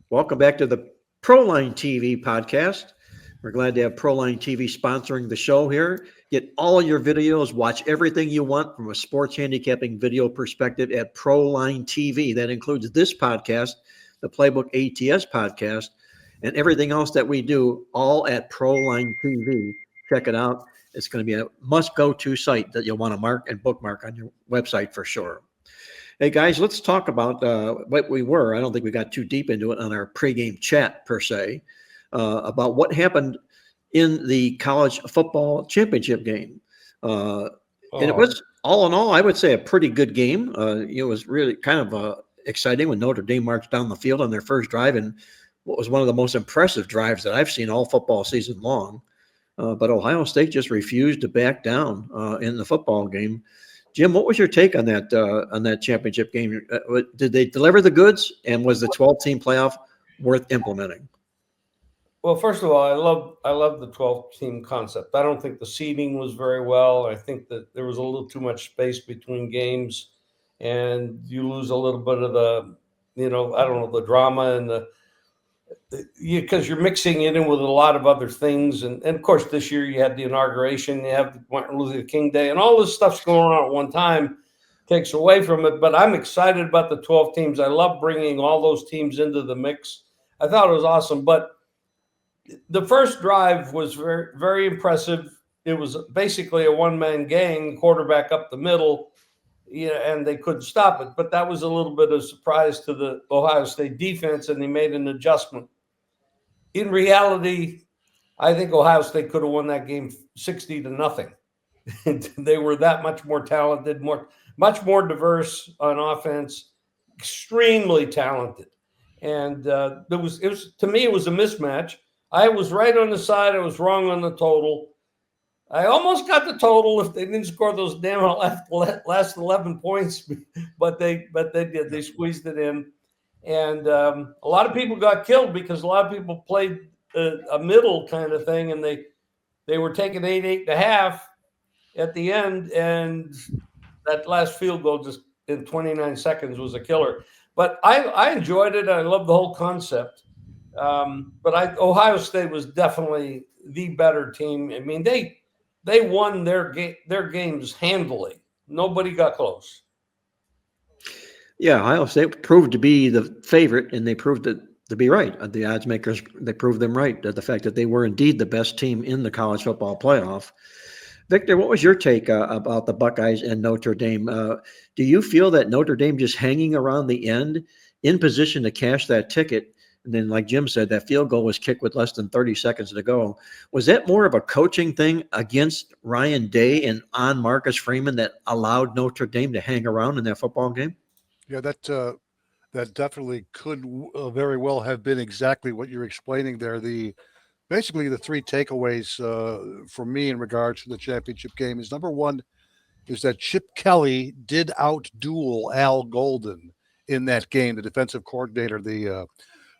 Welcome back to the Proline TV podcast. We're glad to have Proline TV sponsoring the show here. Get all your videos, watch everything you want from a sports handicapping video perspective at Proline TV. That includes this podcast, the Playbook ATS podcast, and everything else that we do, all at Proline TV. Check it out. It's going to be a must-go-to site that you'll want to mark and bookmark on your website for sure. Hey, guys, let's talk about what we were. I don't think we got too deep into it on our pregame chat, per se, about what happened in the college football championship game. And it was, all in all, I would say a pretty good game. It was really kind of exciting when Notre Dame marched down the field on their first drive and what was one of the most impressive drives that I've seen all football season long. But Ohio State just refused to back down in the football game. Jim, what was your take on that championship game? Did they deliver the goods, and was the 12-team playoff worth implementing? Well, first of all, I love the 12-team concept. I don't think the seeding was very well. I think that there was a little too much space between games, and you lose a little bit of the, the drama and because you're mixing it in with a lot of other things. And of course, this year you had the inauguration, you have Martin Luther King Day, and all this stuff's going on at one time takes away from it. But I'm excited about the 12 teams. I love bringing all those teams into the mix. I thought it was awesome. But the first drive was very, very impressive. It was basically a one-man gang, quarterback up the middle, and they couldn't stop it. But that was a little bit of a surprise to the Ohio State defense, and they made an adjustment. In reality, I think Ohio State could have won that game 60-0. They were that much more talented, much more diverse on offense, extremely talented. And it was to me, it was a mismatch. I was right on the side. I was wrong on the total. I almost got the total if they didn't score those damn last 11 points, but they did. They squeezed it in. And a lot of people got killed because a lot of people played a middle kind of thing, and they were taking 8.5 at the end, and that last field goal just in 29 seconds was a killer. But I enjoyed it. I love the whole concept. But Ohio State was definitely the better team. I mean, they won their games handily. Nobody got close. Yeah, Ohio State proved to be the favorite, and they proved it to be right. The odds makers, they proved them right. The fact that they were indeed the best team in the college football playoff. Victor, what was your take about the Buckeyes and Notre Dame? Do you feel that Notre Dame just hanging around the end in position to cash that ticket? And then, like Jim said, that field goal was kicked with less than 30 seconds to go. Was that more of a coaching thing against Ryan Day and on Marcus Freeman that allowed Notre Dame to hang around in that football game? Yeah, that definitely could very well have been exactly what you're explaining there. Basically the three takeaways for me in regards to the championship game is, number one, is that Chip Kelly did outduel Al Golden in that game, the defensive coordinator. The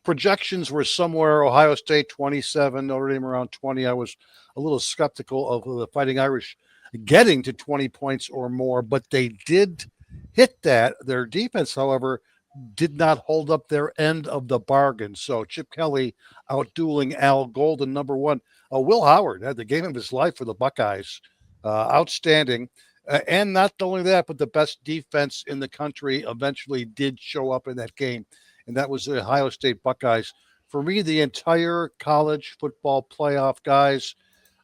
projections were somewhere Ohio State 27, Notre Dame around 20. I was a little skeptical of the Fighting Irish getting to 20 points or more, but they did hit that. Their defense, however, did not hold up their end of the bargain. So Chip Kelly outdueling Al Golden, number one. Will Howard had the game of his life for the Buckeyes. Outstanding. And not only that, but the best defense in the country eventually did show up in that game. And that was the Ohio State Buckeyes. For me, the entire college football playoff, guys,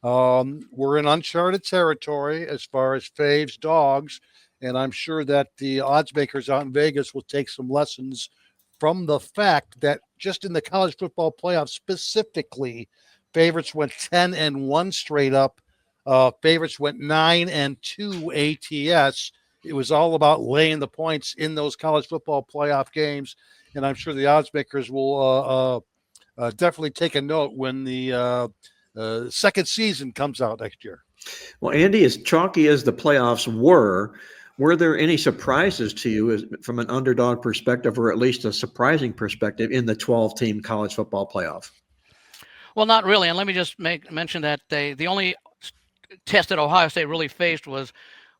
we're in uncharted territory as far as faves, dogs. And I'm sure that the odds makers out in Vegas will take some lessons from the fact that just in the college football playoff specifically, favorites went 10-1 straight up. Favorites went 9-2 ATS. It was all about laying the points in those college football playoff games. And I'm sure the odds makers will definitely take a note when the second season comes out next year. Well, Andy, as chalky as the playoffs were there any surprises to you from an underdog perspective, or at least a surprising perspective in the 12-team college football playoff? Well, not really. And let me just mention that the only test that Ohio State really faced was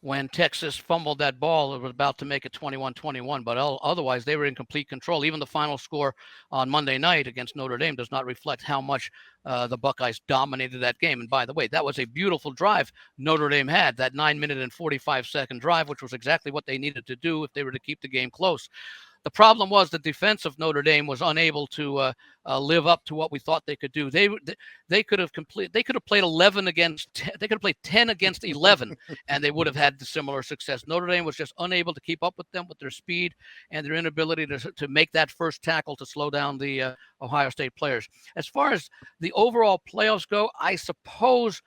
when Texas fumbled that ball. It was about to make it 21-21, but otherwise they were in complete control. Even the final score on Monday night against Notre Dame does not reflect how much the Buckeyes dominated that game. And by the way, that was a beautiful drive Notre Dame had, that 9-minute and 45-second drive, which was exactly what they needed to do if they were to keep the game close. The problem was the defense of Notre Dame was unable to live up to what we thought they could do. They could have played 11 against 10, they could have played 10 against 11, and they would have had the similar success. Notre Dame was just unable to keep up with them with their speed and their inability to make that first tackle to slow down the Ohio State players. As far as the overall playoffs go, I suppose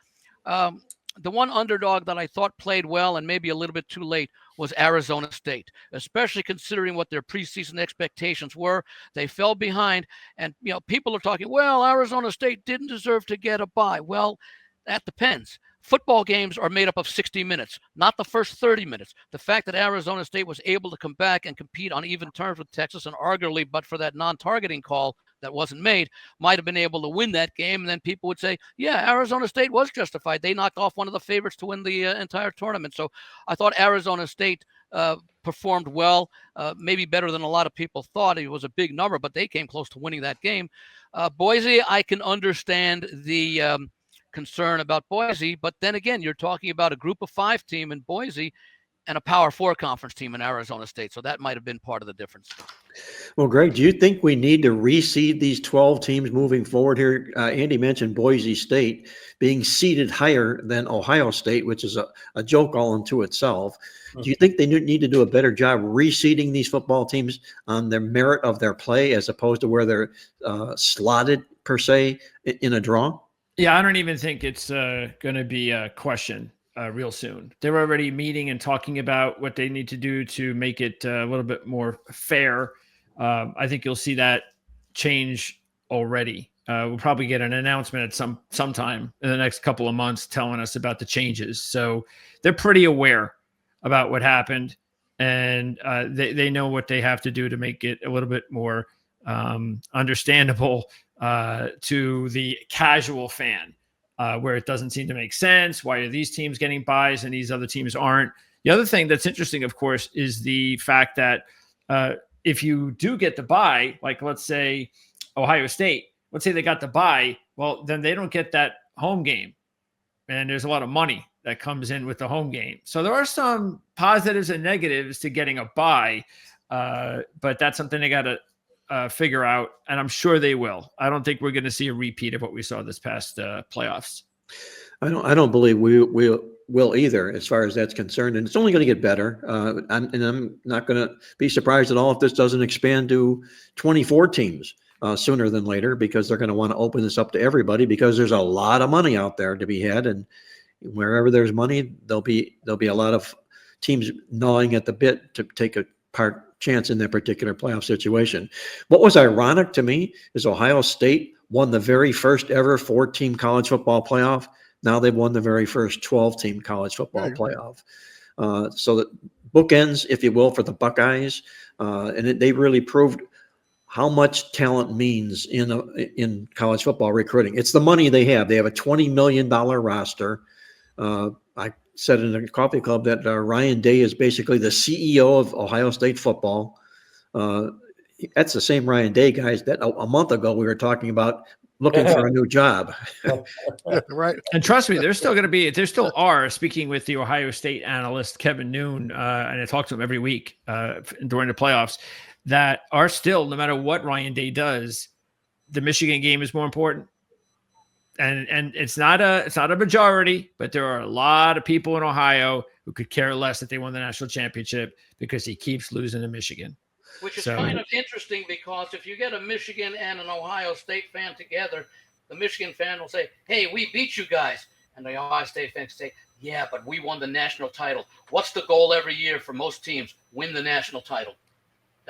the one underdog that I thought played well and maybe a little bit too late was Arizona State, especially considering what their preseason expectations were. They fell behind, and people are talking, well, Arizona State didn't deserve to get a bye. Well, that depends. Football games are made up of 60 minutes, not the first 30 minutes. The fact that Arizona State was able to come back and compete on even terms with Texas, and arguably, but for that non-targeting call that wasn't made, might have been able to win that game. And then people would say, yeah, Arizona State was justified. They knocked off one of the favorites to win the entire tournament. So I thought Arizona State performed well, maybe better than a lot of people thought. It was a big number, but they came close to winning that game. Boise, I can understand the concern about Boise, but then again, you're talking about a group of 5 team in Boise and a Power 4 conference team in Arizona State. So that might have been part of the difference. Well, Greg, do you think we need to reseed these 12 teams moving forward here? Andy mentioned Boise State being seeded higher than Ohio State, which is a joke all unto itself. Do you think they need to do a better job reseeding these football teams on their merit of their play as opposed to where they're slotted, per se, in a draw? Yeah, I don't even think it's going to be a question real soon. They're already meeting and talking about what they need to do to make it a little bit more fair. I think you'll see that change already. We'll probably get an announcement at sometime in the next couple of months telling us about the changes. So they're pretty aware about what happened, and they know what they have to do to make it a little bit more understandable to the casual fan, where it doesn't seem to make sense. Why are these teams getting buys and these other teams aren't? The other thing that's interesting, of course, is the fact that if you do get the buy, like let's say Ohio State, let's say they got the buy, well, then they don't get that home game. And there's a lot of money that comes in with the home game. So there are some positives and negatives to getting a buy, but that's something they got to figure out, and I'm sure they will. I don't think we're going to see a repeat of what we saw this past playoffs. I don't believe we will either, as far as that's concerned, and it's only going to get better. I'm not going to be surprised at all if this doesn't expand to 24 teams sooner than later, because they're going to want to open this up to everybody, because there's a lot of money out there to be had, and wherever there's money, there'll be a lot of teams gnawing at the bit to take a chance in that particular playoff situation. What was ironic to me is Ohio State won the very first ever 4-team college football playoff. Now they've won the very first 12-team college football playoff. So that bookends, if you will, for the Buckeyes, and they really proved how much talent means in college football recruiting. It's the money they have. They have a $20 million roster. I said in the coffee club that Ryan Day is basically the CEO of Ohio State football. That's the same Ryan Day, guys, that a month ago we were talking about looking for a new job. Right. And trust me, there still are, speaking with the Ohio State analyst, Kevin Noon, and I talk to him every week during the playoffs, that are still, no matter what Ryan Day does, the Michigan game is more important. And it's not a majority, but there are a lot of people in Ohio who could care less that they won the national championship because he keeps losing to Michigan. Which is kind of interesting, because if you get a Michigan and an Ohio State fan together, the Michigan fan will say, hey, we beat you guys. And the Ohio State fans say, yeah, but we won the national title. What's the goal every year for most teams? Win the national title.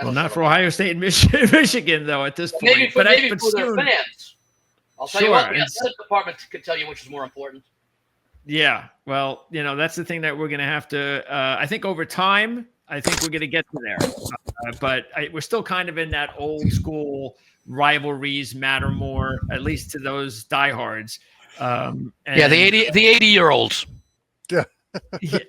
Well, not for Ohio State and Michigan, though, at this point. Maybe for their fans. I'll tell you what, the athletic department can tell you which is more important. Yeah, well, that's the thing that we're going to have to, I think over time, I think we're going to get to there. But we're still kind of in that old school rivalries matter more, at least to those diehards. The 80-year-olds. Yeah.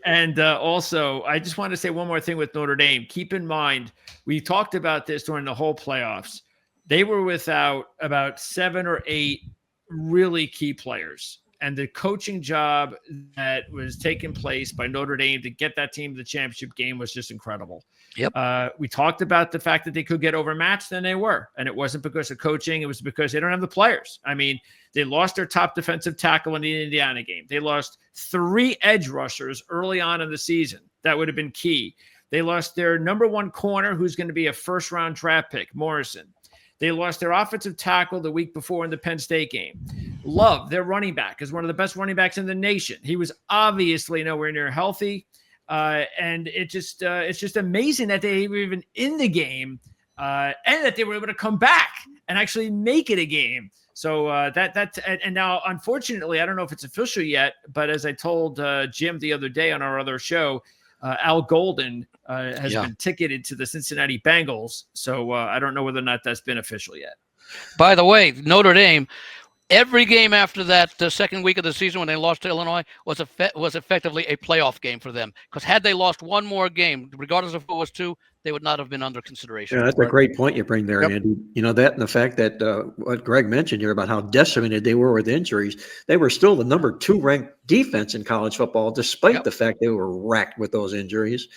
And also, I just want to say one more thing with Notre Dame. Keep in mind, we talked about this during the whole playoffs. They were without about 7 or 8 really key players. And the coaching job that was taking place by Notre Dame to get that team to the championship game was just incredible. Yep. We talked about the fact that they could get overmatched, and they were. And it wasn't because of coaching. It was because they don't have the players. I mean, they lost their top defensive tackle in the Indiana game. They lost 3 edge rushers early on in the season. That would have been key. They lost their number 1 corner, who's going to be a first-round draft pick, Morrison. They lost their offensive tackle the week before in the Penn State game. Love, their running back, is one of the best running backs in the nation. He was obviously nowhere near healthy. And it's just amazing that they were even in the game and that they were able to come back and actually make it a game. So and now, unfortunately, I don't know if it's official yet, but as I told Jim the other day on our other show, Al Golden has been ticketed to the Cincinnati Bengals. So I don't know whether or not that's been official yet. By the way, Notre Dame, every game after that, the second week of the season when they lost to Illinois, was effectively a playoff game for them. Because had they lost one more game, regardless of who it was to, they would not have been under consideration. Yeah, that's a great point you bring there, Andy. You know, that and the fact that what Greg mentioned here about how decimated they were with injuries, they were still the number 2 ranked defense in college football, despite the fact they were racked with those injuries.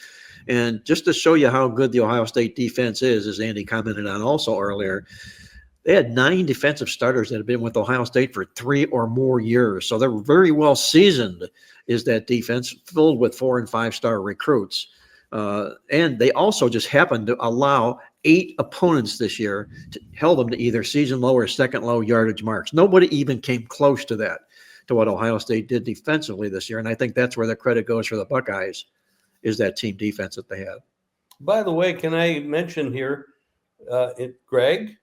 And just to show you how good the Ohio State defense is, as Andy commented on also earlier, they had 9 defensive starters that have been with Ohio State for 3 or more years. So they're very well seasoned, is that defense, filled with 4- and 5-star recruits. And they also just happened to allow 8 opponents this year, held them to either season low or second low yardage marks. Nobody even came close to that, to what Ohio State did defensively this year. And I think that's where the credit goes for the Buckeyes, is that team defense that they have. By the way, can I mention here, Greg,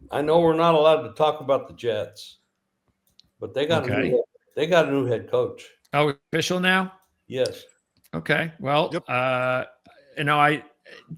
I know we're not allowed to talk about the Jets, but they got a new head coach. Oh, official now? Yes. Okay. Well, the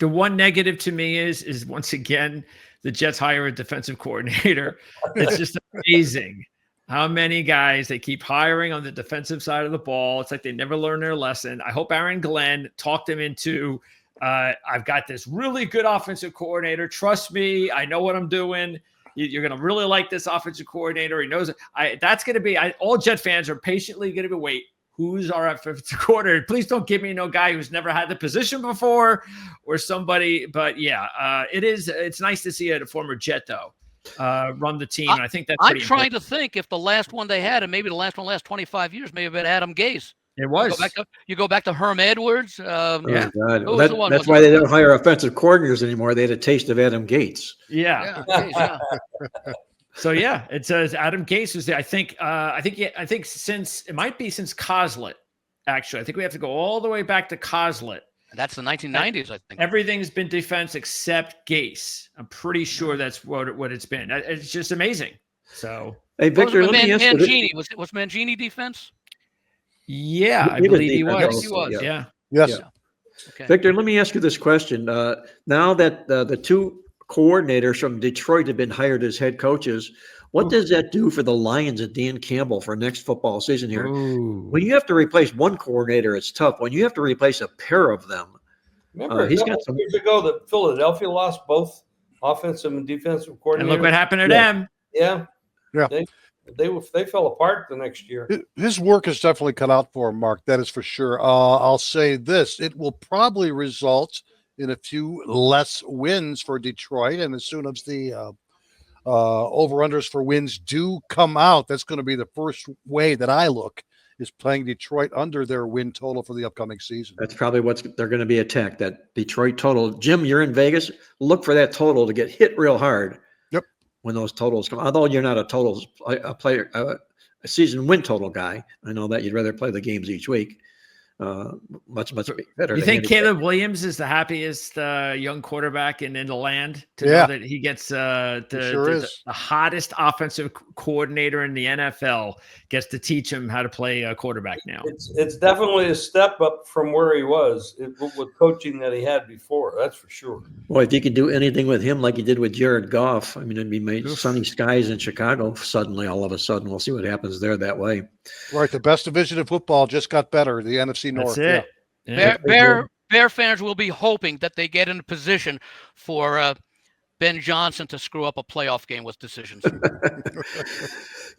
one negative to me is once again, the Jets hire a defensive coordinator. It's just amazing how many guys they keep hiring on the defensive side of the ball. It's like they never learn their lesson. I hope Aaron Glenn talked them into, I've got this really good offensive coordinator. Trust me, I know what I'm doing. You're going to really like this offensive coordinator. He knows it. That's going to be all Jet fans are patiently going to be wait. Who's our offensive coordinator? Please don't give me no guy who's never had the position before or somebody. But it's nice to see a former Jet though run the team. And I think that's I'm trying to think if the last one they had, and maybe the last one last 25 years, may have been Adam Gase. It was. You go back to Herm Edwards. God. That's why they don't hire offensive coordinators anymore. They had a taste of Adam Gates. Yeah. So it says Adam Gase was there. I think since Coslet, actually. I think we have to go all the way back to Coslet. That's the 1990s, I think. Everything's been defense except Gase. I'm pretty sure that's what it's been. It's just amazing. So, hey Victor, let me ask Mangini. Was Mangini defense? Yeah, I believe he was. He was. Yeah. Yes. Yeah. Okay. Victor, let me ask you this question. Now that the 2 coordinators from Detroit have been hired as head coaches, what does that do for the Lions and Dan Campbell for next football season here? Ooh. When you have to replace one coordinator, it's tough. When you have to replace a pair of them, remember he's got some years ago that Philadelphia lost both offensive and defensive coordinators. And look what happened to them. Yeah. They fell apart the next year. His work is definitely cut out for him, Mark. That is for sure. I'll say this. It will probably result in a few less wins for Detroit. And as soon as the over-unders for wins do come out, that's going to be the first way that I look, is playing Detroit under their win total for the upcoming season. That's probably they're going to be attacked, that Detroit total. Jim, you're in Vegas. Look for that total to get hit real hard. Yep. When those totals come. Although you're not a season win total guy. I know that you'd rather play the games each week. Much better. You think Caleb Williams is the happiest young quarterback in the land to know that he gets the hottest offensive coordinator in the NFL gets to teach him how to play quarterback now? It's definitely a step up from where he was with coaching that he had before. That's for sure. Well, if you could do anything with him like you did with Jared Goff, I mean, it'd be made sunny skies in Chicago suddenly. All of a sudden, we'll see what happens there that way. Right. The best division of football just got better. The NFC North. That's it. Yeah. Bear fans will be hoping that they get in a position for Ben Johnson to screw up a playoff game with decisions.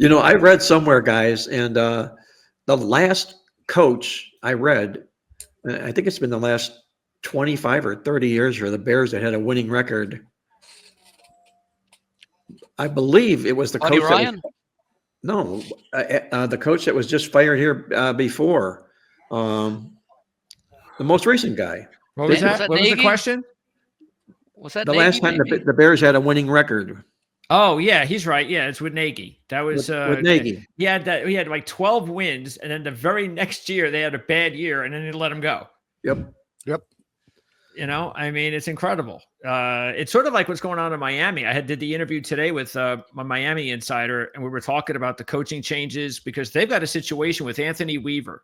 I read somewhere, guys, and the last coach I read, I think it's been the last 25 or 30 years for the Bears that had a winning record. I believe it was the Buddy coach. Ryan? The coach that was just fired here before. The most recent guy. What was Was that? that What was the Nagy? question? Was that The Nagy, last time maybe? the Bears had a winning record Oh yeah, he's right. Yeah, it's with Nagy. That was with Nagy. He had like 12 wins, and then the very next year they had a bad year, and then they let him go. Yep. I mean, it's incredible. It's sort of like what's going on in Miami. Did the interview today with my Miami insider, and we were talking about the coaching changes because they've got a situation with Anthony Weaver,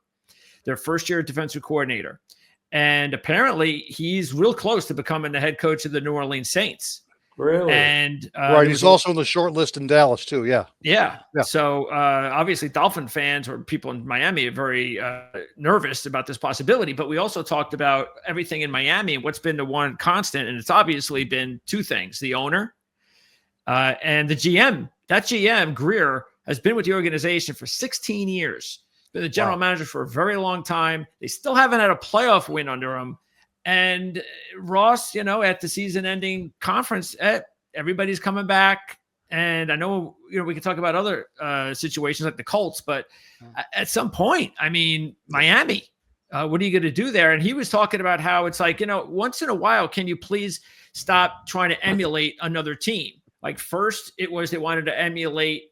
their first-year defensive coordinator, and apparently he's real close to becoming the head coach of the New Orleans Saints. Really? And right. He's also on the short list in Dallas too. Yeah. Yeah. Yeah. So obviously Dolphin fans or people in Miami are very nervous about this possibility, but we also talked about everything in Miami and what's been the one constant. And it's obviously been two things, the owner and the GM. That GM, Greer, has been with the organization for 16 years, been the general manager for a very long time. They still haven't had a playoff win under him. And Ross, at the season-ending conference, everybody's coming back. And I know, we can talk about other situations like the Colts, but at some point, I mean, Miami, what are you going to do there? And he was talking about how it's like, once in a while, can you please stop trying to emulate another team? Like first, it was they wanted to emulate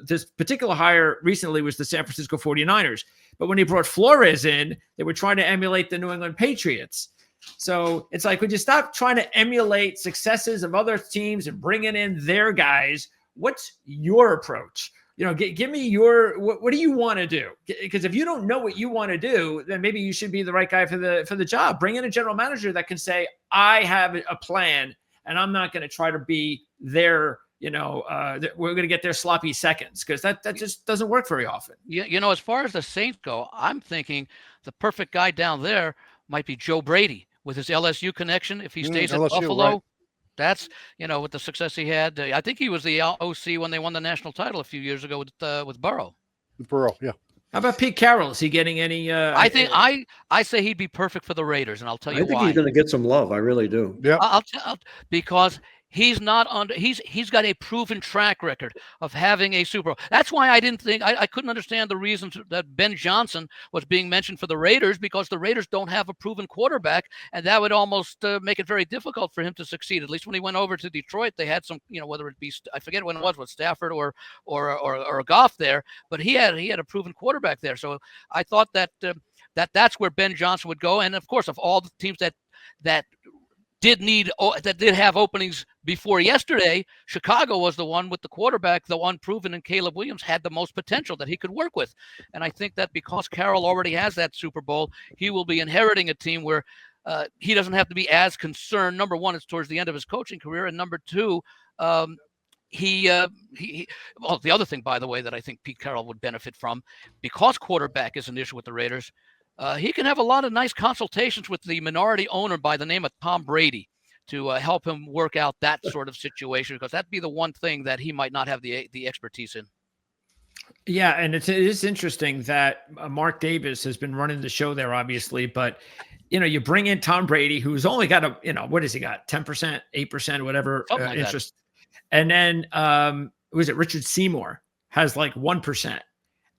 this particular hire recently was the San Francisco 49ers. But when he brought Flores in, they were trying to emulate the New England Patriots. So it's like, would you stop trying to emulate successes of other teams and bringing in their guys? What's your approach? Give me what do you want to do? Because if you don't know what you want to do, then maybe you should be the right guy for the job. Bring in a general manager that can say, I have a plan and I'm not going to try to be their, we're going to get their sloppy seconds because that just doesn't work very often. Yeah, as far as the Saints go, I'm thinking the perfect guy down there might be Joe Brady with his LSU connection. If he stays at LSU, Buffalo, right. that's, with the success he had. I think he was the OC when they won the national title a few years ago with Burrow. Yeah. How about Pete Carroll? Is he getting any? I think I say he'd be perfect for the Raiders, and I'll tell you why. I think he's going to get some love. I really do. Yeah. I'll because he's not under. He's got a proven track record of having a Super Bowl. That's why I didn't think I couldn't understand the reasons that Ben Johnson was being mentioned for the Raiders, because the Raiders don't have a proven quarterback, and that would almost make it very difficult for him to succeed. At least when he went over to Detroit, they had some, whether it be I forget when it was, with Stafford or Goff there, but he had a proven quarterback there. So I thought that that's where Ben Johnson would go, and of course, of all the teams that did have openings before yesterday, Chicago was the one with the quarterback, though unproven, and Caleb Williams had the most potential that he could work with. And I think that because Carroll already has that Super Bowl, he will be inheriting a team where he doesn't have to be as concerned. Number one, it's towards the end of his coaching career, and number two, well, the other thing, by the way, that I think Pete Carroll would benefit from, because quarterback is an issue with the Raiders, he can have a lot of nice consultations with the minority owner by the name of Tom Brady to help him work out that sort of situation, because that'd be the one thing that he might not have the expertise in. Yeah, and it is interesting that Mark Davis has been running the show there, obviously, but you bring in Tom Brady, who's only got what has he got? 10%, 8%, whatever like interest. And then was it Richard Seymour has like 1%.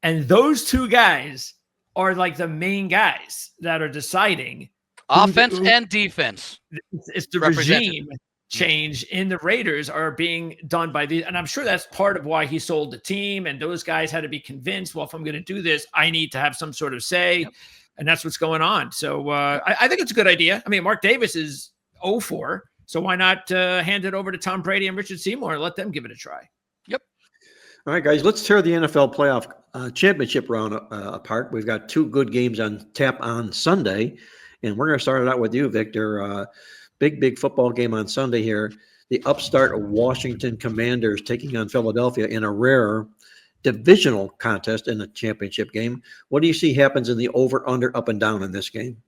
And those two guys are like the main guys that are deciding offense and defense. It's the regime change in the Raiders are being done by and I'm sure that's part of why he sold the team. And those guys had to be convinced, well, if I'm going to do this, I need to have some sort of say. Yep. And that's what's going on. So I think it's a good idea. I mean, Mark Davis is 0-4. So why not hand it over to Tom Brady and Richard Seymour and let them give it a try? Yep. All right, guys, let's tear the NFL playoff championship round apart. We've got two good games on tap on Sunday, and we're going to start it out with you, Victor. Big football game on Sunday here. The upstart Washington Commanders taking on Philadelphia in a rare divisional contest in the championship game. What do you see happens in the over, under, up, and down in this game?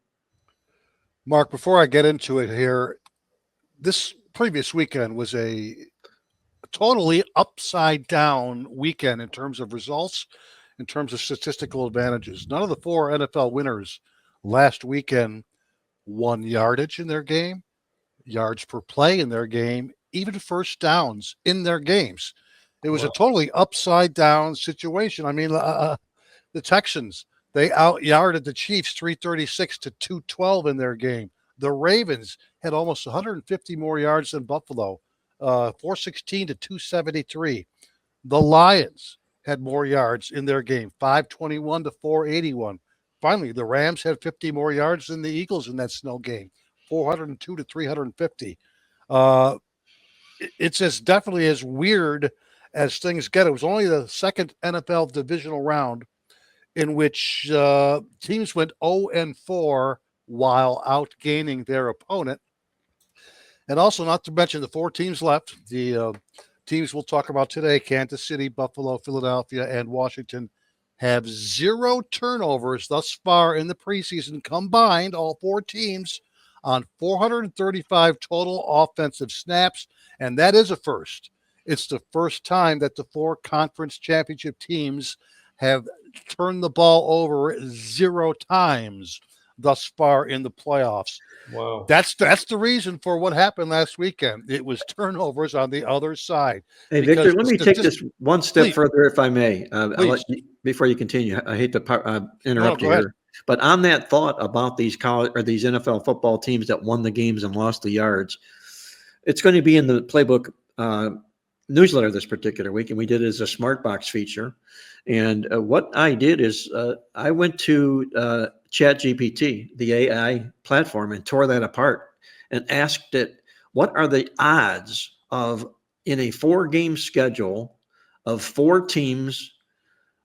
Mark, before I get into it here, this previous weekend was a totally upside down weekend in terms of results, in terms of statistical advantages. None of the 4 NFL winners last weekend won yardage in their game, yards per play in their game, even first downs in their games. It was a totally upside down situation. I mean, the Texans, they out-yarded the Chiefs 336 to 212 in their game. The Ravens had almost 150 more yards than Buffalo, 416 to 273. The Lions had more yards in their game, 521 to 481. Finally, the Rams had 50 more yards than the Eagles in that snow game, 402 to 350. It's as definitely as weird as things get. It was only the second NFL divisional round in which teams went 0-4 while outgaining their opponent. And also, not to mention the 4 teams left, the teams we'll talk about today, Kansas City, Buffalo, Philadelphia, and Washington, have 0 turnovers thus far in the preseason combined, all 4 teams, on 435 total offensive snaps, and that is a first. It's the first time that the 4 conference championship teams have turned the ball over 0 times thus far in the playoffs. Wow. That's the reason for what happened last weekend. It was turnovers on the other side. Hey, Victor, let me take this one step Please. further, if I may. I'll Please. let you, before you continue, I hate to interrupt go you ahead. here. But on that thought about these college or these NFL football teams that won the games and lost the yards, it's going to be in the Playbook newsletter this particular week, and we did it as a Smart Box feature. And what I did is I went to ChatGPT, the AI platform, and tore that apart and asked it, what are the odds of, in a 4-game schedule, of 4 teams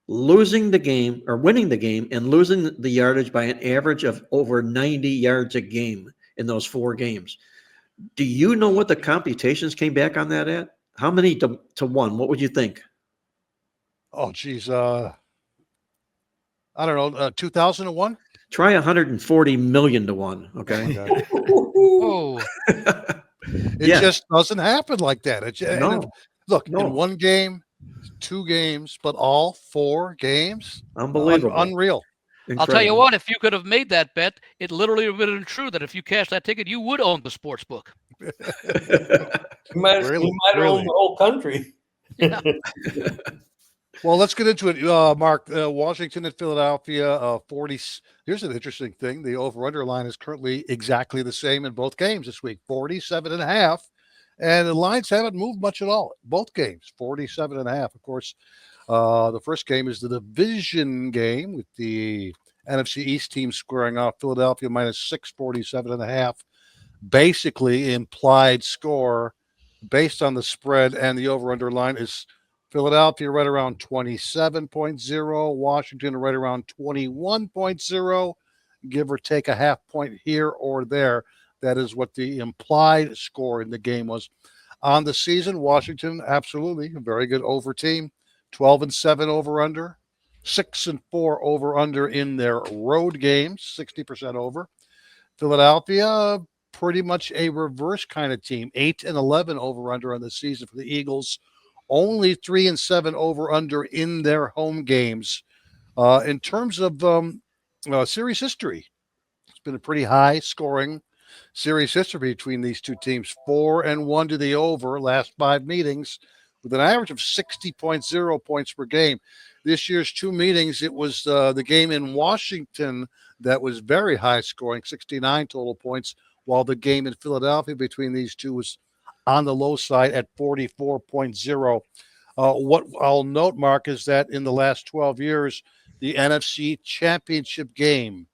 losing the game or winning the game and losing the yardage by an average of over 90 yards a game in those 4 games? Do you know what the computations came back on that at? How many to 1? What would you think? Oh, geez. I don't know, 2001? Try 140 million to 1. Okay. Oh, It Yeah. just doesn't happen like that. Look, No. in 1 game, 2 games, but all 4 games? Unbelievable. Unreal. I'll tell you Incredible. what, if you could have made that bet, it literally would have been true that if you cashed that ticket, you would own the sports book. You might own the whole country. Well, let's get into it, Mark. Washington and Philadelphia, 40. Here's an interesting thing. The over-under line is currently exactly the same in both games this week, 47.5. And the lines haven't moved much at all. Both games, 47.5. Of course, the first game is the division game with the NFC East team squaring off. Philadelphia -6, 47.5. Basically, implied score based on the spread and the over-under line is Philadelphia right around 27.0, Washington right around 21.0, give or take a half point here or there. That is what the implied score in the game was. On the season, Washington, absolutely a very good over team, 12-7 over-under, 6-4 over-under in their road games, 60% over. Philadelphia, pretty much a reverse kind of team, 8-11 over-under on the season for the Eagles. Only 3-7 over/under in their home games. In terms of series history, it's been a pretty high scoring series history between these 2 teams. 4-1 to the over last 5 meetings, with an average of 60.0 points per game. This year's 2 meetings, it was the game in Washington that was very high scoring, 69 total points, while the game in Philadelphia between these 2 was on the low side at 44.0. What I'll note, Mark, is that in the last 12 years, the NFC Championship game,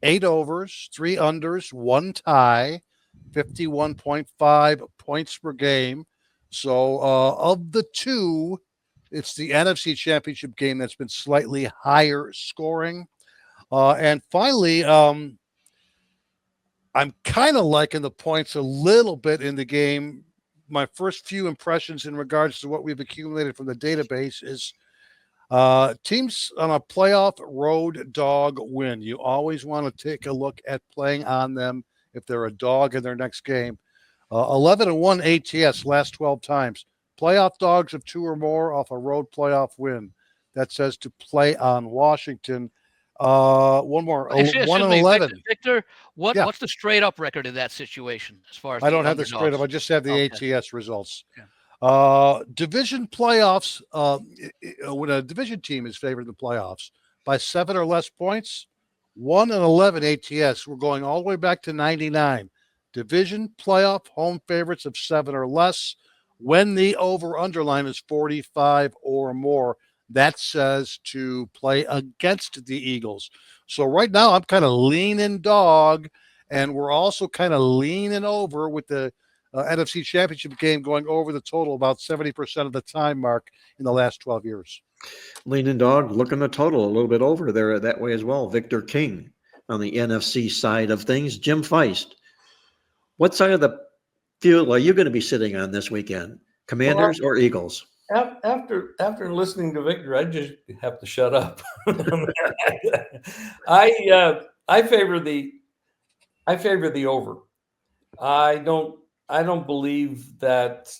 8 overs, 3 unders, 1 tie, 51.5 points per game. So of the 2, it's the NFC Championship game that's been slightly higher scoring. And finally, I'm kind of liking the points a little bit in the game. My first few impressions in regards to what we've accumulated from the database is Teams on a playoff road dog win. You always want to take a look at playing on them if they're a dog in their next game. 11-1 ATS last 12 times. Playoff dogs of 2 or more off a road playoff win. That says to play on Washington. One more. Excuse 1-11. me, Victor, Yeah. what's the straight up record of that situation as far as I the don't have the straight up. underdogs? I just have the Okay. ATS results. Yeah. Division playoffs. When a division team is favored in the playoffs by 7 or less points, 1-11 ATS. We're going all the way back to 99. Division playoff home favorites of 7 or less. When the over underline is 45 or more, that says to play against the Eagles. So right now I'm kind of leaning dog, and we're also kind of leaning over with the NFC Championship game going over the total about 70% of the time mark in the last 12 years. Leaning dog, looking the total a little bit over there that way as well. Victor King on the NFC side of things. Jim Feist, what side of the field are you going to be sitting on this weekend? Commanders or Eagles? After listening to Victor, I just have to shut up. I favor the over. I don't believe that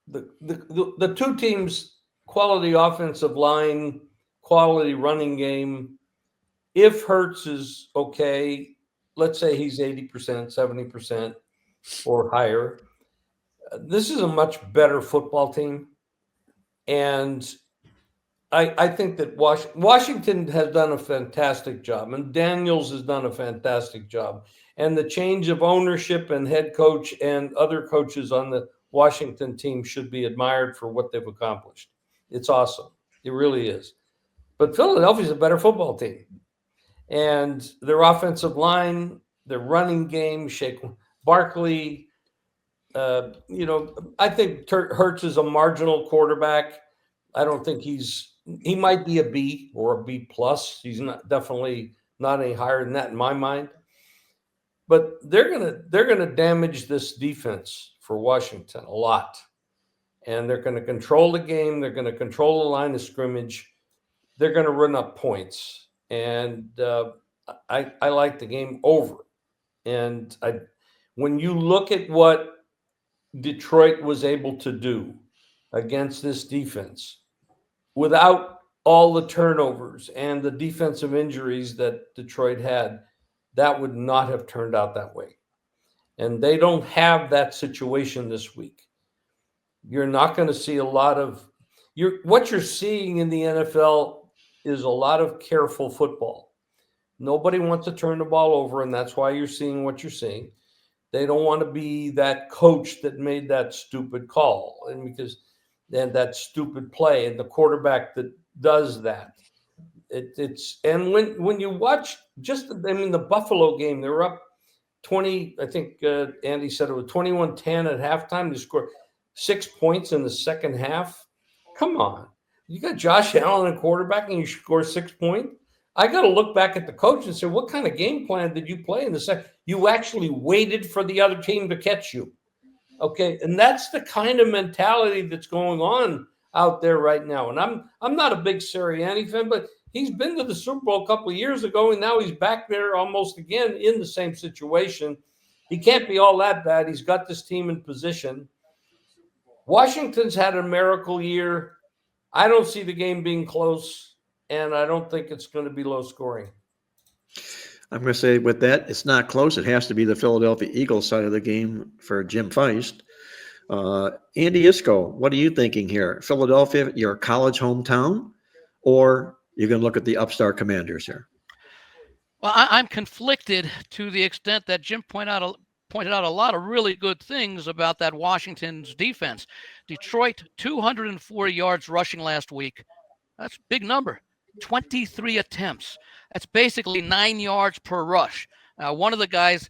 the two teams, quality offensive line, quality running game. If Hurts is okay, let's say he's 80%, 70% or higher, this is a much better football team. And I think that Washington has done a fantastic job, and Daniels has done a fantastic job. And the change of ownership and head coach and other coaches on the Washington team should be admired for what they've accomplished. It's awesome. It really is. But Philadelphia's a better football team. And their offensive line, their running game, Barkley, I think Hurts is a marginal quarterback. I don't think he might be a B or a B plus. He's definitely not any higher than that in my mind. But they're gonna damage this defense for Washington a lot, and they're going to control the game. They're going to control the line of scrimmage. They're going to run up points, and I like the game over. And when you look at what Detroit was able to do against this defense without all the turnovers and the defensive injuries that Detroit had, that would not have turned out that way. And they don't have that situation this week. You're not going to see a lot of what you're seeing in the NFL is a lot of careful football. Nobody wants to turn the ball over, and that's why you're seeing what you're seeing. They don't want to be that coach that made that stupid call and that stupid play, and the quarterback that does that. And when you watch the Buffalo game, they were up 20. I think Andy said it was 21-10 at halftime. They scored 6 points in the second half. Come on, you got Josh Allen, a quarterback, and you score 6 points. I got to look back at the coach and say, what kind of game plan did you play in the second? You actually waited for the other team to catch you. Okay. And that's the kind of mentality that's going on out there right now. And I'm not a big Sirianni fan, but he's been to the Super Bowl a couple of years ago, and now he's back there almost again in the same situation. He can't be all that bad. He's got this team in position. Washington's had a miracle year. I don't see the game being close, and I don't think it's going to be low scoring. I'm going to say with that, it's not close. It has to be the Philadelphia Eagles side of the game for Jim Feist. Andy Isco, what are you thinking here? Philadelphia, your college hometown, or you're going to look at the upstart Commanders here? Well, I'm conflicted to the extent that Jim pointed out a lot of really good things about that Washington's defense. Detroit, 204 yards rushing last week. That's a big number. 23 attempts. That's basically 9 yards per rush. One of the guys,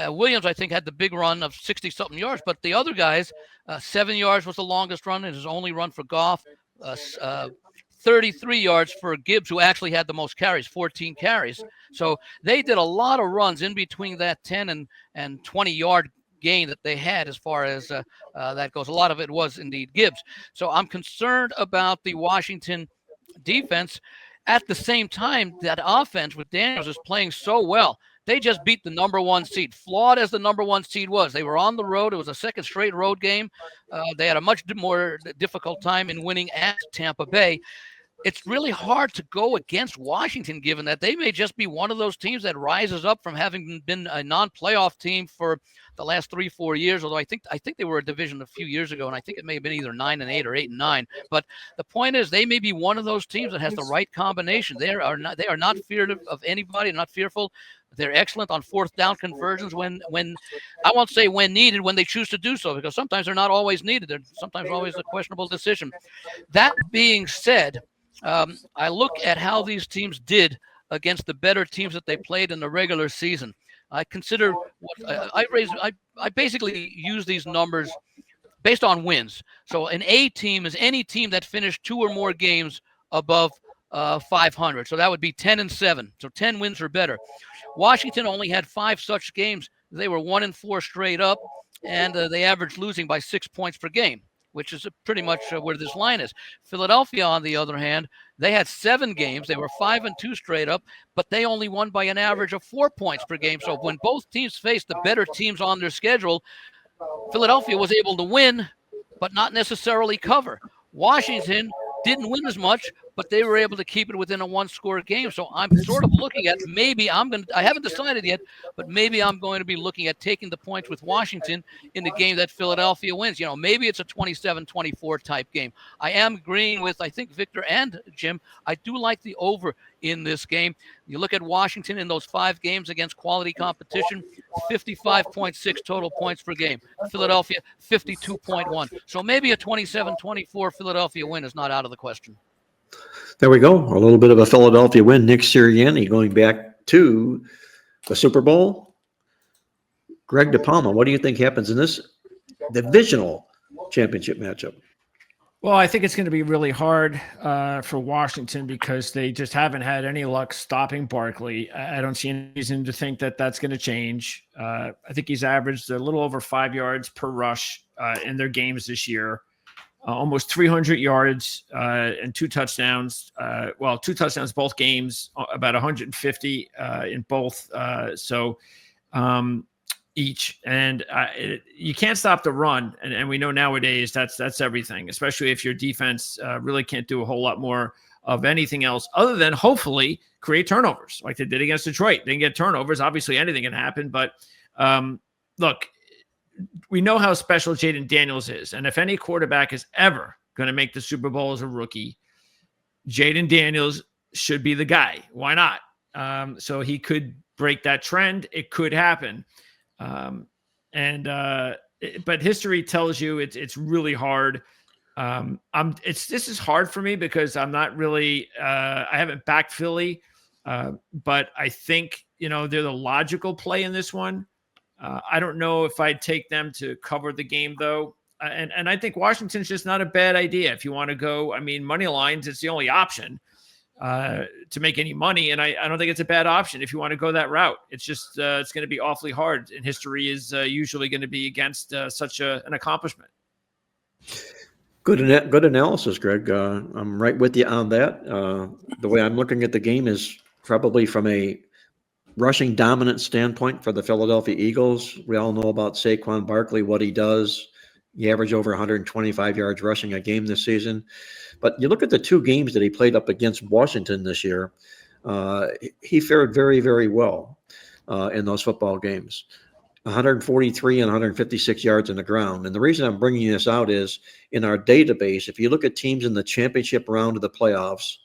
Williams, I think, had the big run of 60-something yards, but the other guys, 7 yards was the longest run, and his only run for Goff. 33 yards for Gibbs, who actually had the most carries, 14 carries. So they did a lot of runs in between that 10 and 20-yard gain that they had as far as that goes. A lot of it was indeed Gibbs. So I'm concerned about the Washington defense. At the same time, that offense with Daniels is playing so well. They just beat the number 1 seed, flawed as the number 1 seed was. They were on the road. It was a second straight road game. They had a much more difficult time in winning at Tampa Bay. It's really hard to go against Washington, given that they may just be one of those teams that rises up from having been a non-playoff team for the last 3-4 years. Although I think they were a division a few years ago, and I think it may have been either 9-8 or 8-9. But the point is, they may be one of those teams that has the right combination. They are not feared of anybody, not fearful. They're excellent on fourth down conversions when I won't say when needed, when they choose to do so, because sometimes they're not always needed. They're sometimes always a questionable decision. That being said, I look at how these teams did against the better teams that they played in the regular season. I consider I basically use these numbers based on wins. So an A team is any team that finished 2 or more games above 500. So that would be 10-7. So 10 wins or better. Washington only had 5 such games. They were 1-4 straight up, and they averaged losing by 6 points per game, which is pretty much where this line is. Philadelphia, on the other hand, they had 7 games. They were 5-2 straight up, but they only won by an average of 4 points per game. So when both teams faced the better teams on their schedule, Philadelphia was able to win, but not necessarily cover. Washington didn't win as much, but they were able to keep it within a 1-score game. So I'm sort of looking at I haven't decided yet, but maybe I'm going to be looking at taking the points with Washington in the game that Philadelphia wins. Maybe it's a 27-24 type game. I am agreeing with, I think, Victor and Jim. I do like the over in this game. You look at Washington in those 5 games against quality competition, 55.6 total points per game. Philadelphia, 52.1. So maybe a 27-24 Philadelphia win is not out of the question. There we go. A little bit of a Philadelphia win. Nick Sirianni going back to the Super Bowl. Greg DePalma, what do you think happens in this divisional championship matchup? Well, I think it's going to be really hard for Washington because they just haven't had any luck stopping Barkley. I don't see any reason to think that that's going to change. I think he's averaged a little over 5 yards per rush in their games this year. Almost 300 yards and 2 touchdowns. 2 touchdowns both games, about 150 in both. Each. And you can't stop the run. And we know nowadays that's everything, especially if your defense really can't do a whole lot more of anything else other than hopefully create turnovers like they did against Detroit. They didn't get turnovers. Obviously, anything can happen. But look, we know how special Jaden Daniels is. And if any quarterback is ever going to make the Super Bowl as a rookie, Jaden Daniels should be the guy. Why not? So he could break that trend. It could happen. But history tells you it's really hard. This is hard for me because I'm not really, I haven't backed Philly. But I think, they're the logical play in this one. I don't know if I'd take them to cover the game though. And I think Washington's just not a bad idea. If you want to go, money lines, it's the only option to make any money. And I don't think it's a bad option if you want to go that route. It's just, it's going to be awfully hard. And history is usually going to be against such an accomplishment. Good analysis, Greg. I'm right with you on that. The way I'm looking at the game is probably from a rushing dominant standpoint for the Philadelphia Eagles. We all know about Saquon Barkley, what he does. He averaged over 125 yards rushing a game this season. But you look at the 2 games that he played up against Washington this year, he fared very, very well in those football games. 143 and 156 yards on the ground. And the reason I'm bringing this out is in our database, if you look at teams in the championship round of the playoffs,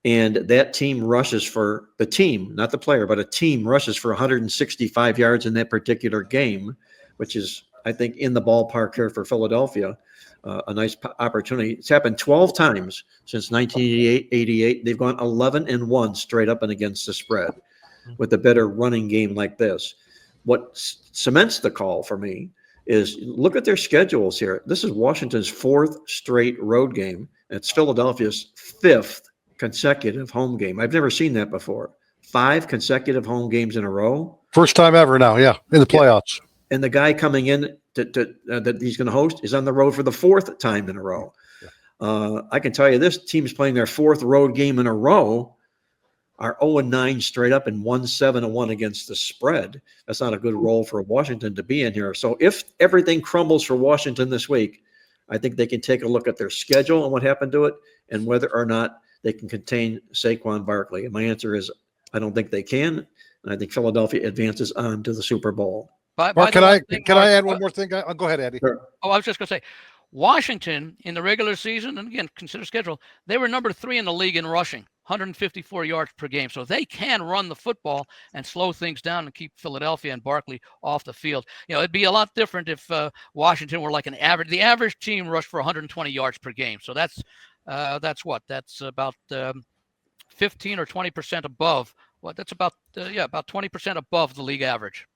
and that team rushes for the team, not the player, but a team rushes for 165 yards in that particular game, which is, I think, in the ballpark here for Philadelphia. A nice opportunity. It's happened 12 times since 1988. They've gone 11-1 straight up and against the spread with a better running game like this. What cements the call for me is look at their schedules here. This is Washington's 4th straight road game. It's Philadelphia's 5th consecutive home game. I've never seen that before. 5 consecutive home games in a row. First time ever now, yeah, in the playoffs. And the guy coming in that he's going to host is on the road for the 4th time in a row. I can tell you this team's playing their 4th road game in a row, are 0-9 straight up and 1-7-1 against the spread. That's not a good role for Washington to be in here. So if everything crumbles for Washington this week, I think they can take a look at their schedule and what happened to it and whether or not they can contain Saquon Barkley. And my answer is I don't think they can. And I think Philadelphia advances on to the Super Bowl. Mark, can I add one more thing? I'll go ahead, Andy. Sure. Oh, I was just going to say, Washington in the regular season, and again, consider schedule, they were number 3 in the league in rushing, 154 yards per game. So they can run the football and slow things down and keep Philadelphia and Barkley off the field. You know, it'd be a lot different if Washington were like the average team rushed for 120 yards per game. So that's what? That's about 15 or 20% above. Well, that's about 20% above the league average.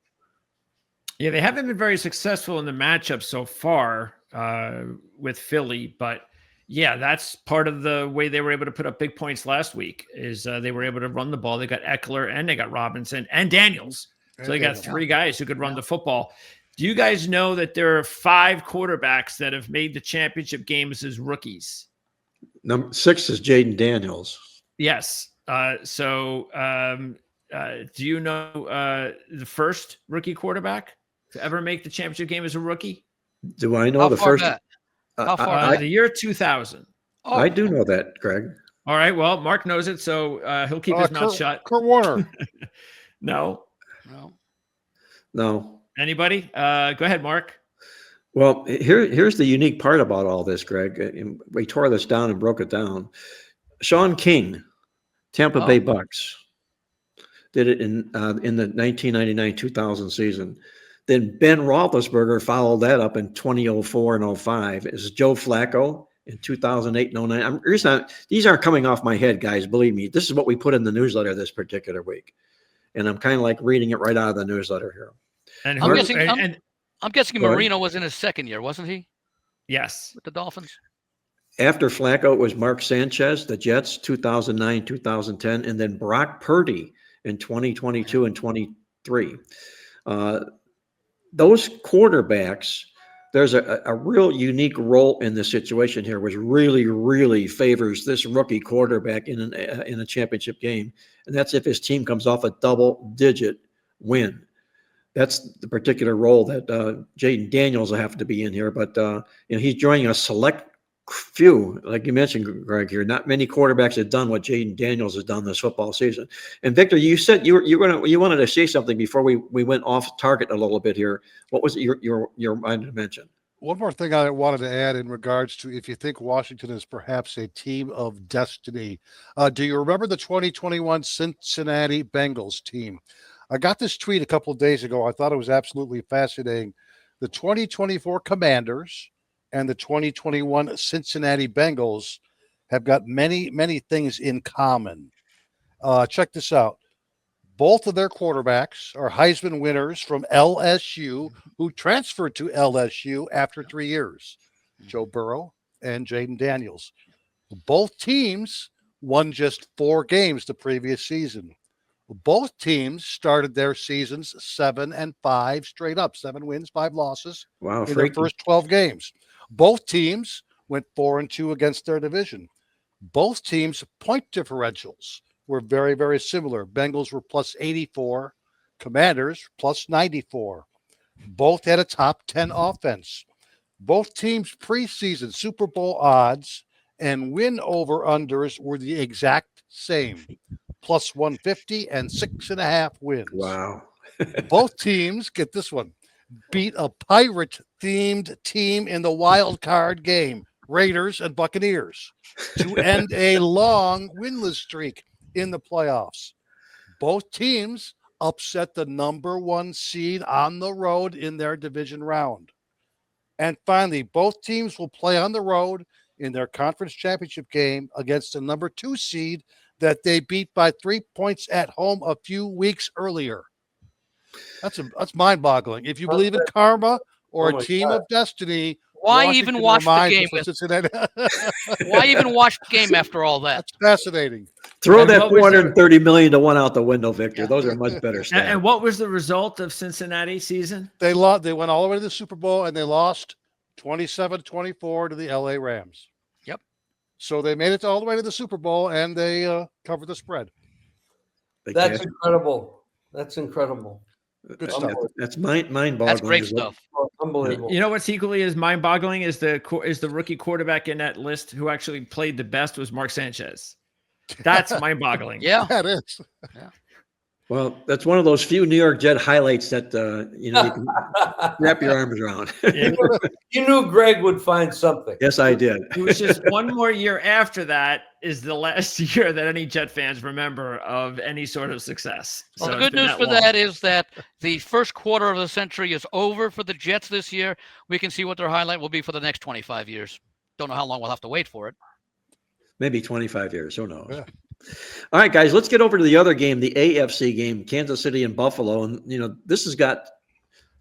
Yeah, they haven't been very successful in the matchup so far with Philly, but yeah, that's part of the way they were able to put up big points last week is they were able to run the ball. They got Eckler and they got Robinson and Daniels. So they got 3 guys who could run the football. Do you guys know that there are 5 quarterbacks that have made the championship games as rookies? Number 6 is Jaden Daniels. Yes. Do you know the first rookie quarterback to ever make the championship game as a rookie? Do I know How the far first? back? How far? The year 2000. Oh, I do know that, Greg. All right. Well, Mark knows it, so he'll keep his mouth shut. Kurt Warner. No. No. Anybody? Go ahead, Mark. Well, here's the unique part about all this, Greg. And we tore this down and broke it down. Sean King, Tampa Bay Bucks, did it in the 1999-2000 season. Then Ben Roethlisberger followed that up in 2004 and 05. Is Joe Flacco in 2008 and 09. These aren't coming off my head, guys. Believe me, this is what we put in the newsletter this particular week, and I'm kind of like reading it right out of the newsletter here. And I'm guessing Marino was in his 2nd year, wasn't he? Yes, with the Dolphins. After Flacco, it was Mark Sanchez, the Jets, 2009, 2010, and then Brock Purdy in 2022 and 23. Those quarterbacks, there's a real unique role in this situation here, which really, really favors this rookie quarterback in a championship game, and that's if his team comes off a double-digit win. That's the particular role that Jaden Daniels will have to be in here, but he's joining a select few, like you mentioned, Greg. Here, not many quarterbacks have done what Jaden Daniels has done this football season. And Victor, you said you wanted to say something before we went off target a little bit here. What was it your mind to mention? One more thing I wanted to add in regards to if you think Washington is perhaps a team of destiny. Do you remember the 2021 Cincinnati Bengals team? I got this tweet a couple of days ago. I thought it was absolutely fascinating. The 2024 Commanders and the 2021 Cincinnati Bengals have got many, many things in common. Check this out. Both of their quarterbacks are Heisman winners from LSU who transferred to LSU after 3 years. Joe Burrow and Jaden Daniels. Both teams won just 4 games the previous season. Both teams started their seasons 7-5 straight up, 7 wins, 5 losses in their first 12 games. Both teams went 4-2 against their division. Both teams' point differentials were very, very similar. Bengals were plus 84, Commanders plus 94. Both had a top 10 offense. Both teams' preseason Super Bowl odds and win over-unders were the exact same, plus 150 and 6.5 wins. Wow. Both teams, get this one, beat a pirate-themed team in the wild card game, Raiders and Buccaneers, to end a long winless streak in the playoffs. Both teams upset the number 1 seed on the road in their division round. And finally, both teams will play on the road in their conference championship game against the number 2 seed that they beat by 3 points at home a few weeks earlier. That's mind-boggling. If you believe in karma or a team of destiny, why even watch the game? Why even watch the game after all that? That's fascinating. Throw that $430 million to one out the window, Victor. Yeah. Those are much better stats. And what was the result of Cincinnati season? They lost. They went all the way to the Super Bowl and they lost 27-24 to the LA Rams. Yep. So they made it all the way to the Super Bowl, and they covered the spread. That's incredible. That's incredible. Good stuff. That's mind-boggling. That's great stuff. Unbelievable. You know what's equally as mind-boggling is the rookie quarterback in that list who actually played the best was Mark Sanchez. That's mind-boggling. Yeah. That is. Well, that's one of those few New York Jet highlights that you can wrap your arms around. You knew Greg would find something. Yes, I did. It was just one more year after that is the last year that any Jet fans remember of any sort of success. Well, So the it's good been news that for long. that is that the first quarter of the century is over for the Jets this year. We can see what their highlight will be for the next 25 years. Don't know how long we'll have to wait for it. Maybe 25 years. Who knows? Yeah. All right, guys, let's get over to the other game, the AFC game, Kansas City and Buffalo. And, this has got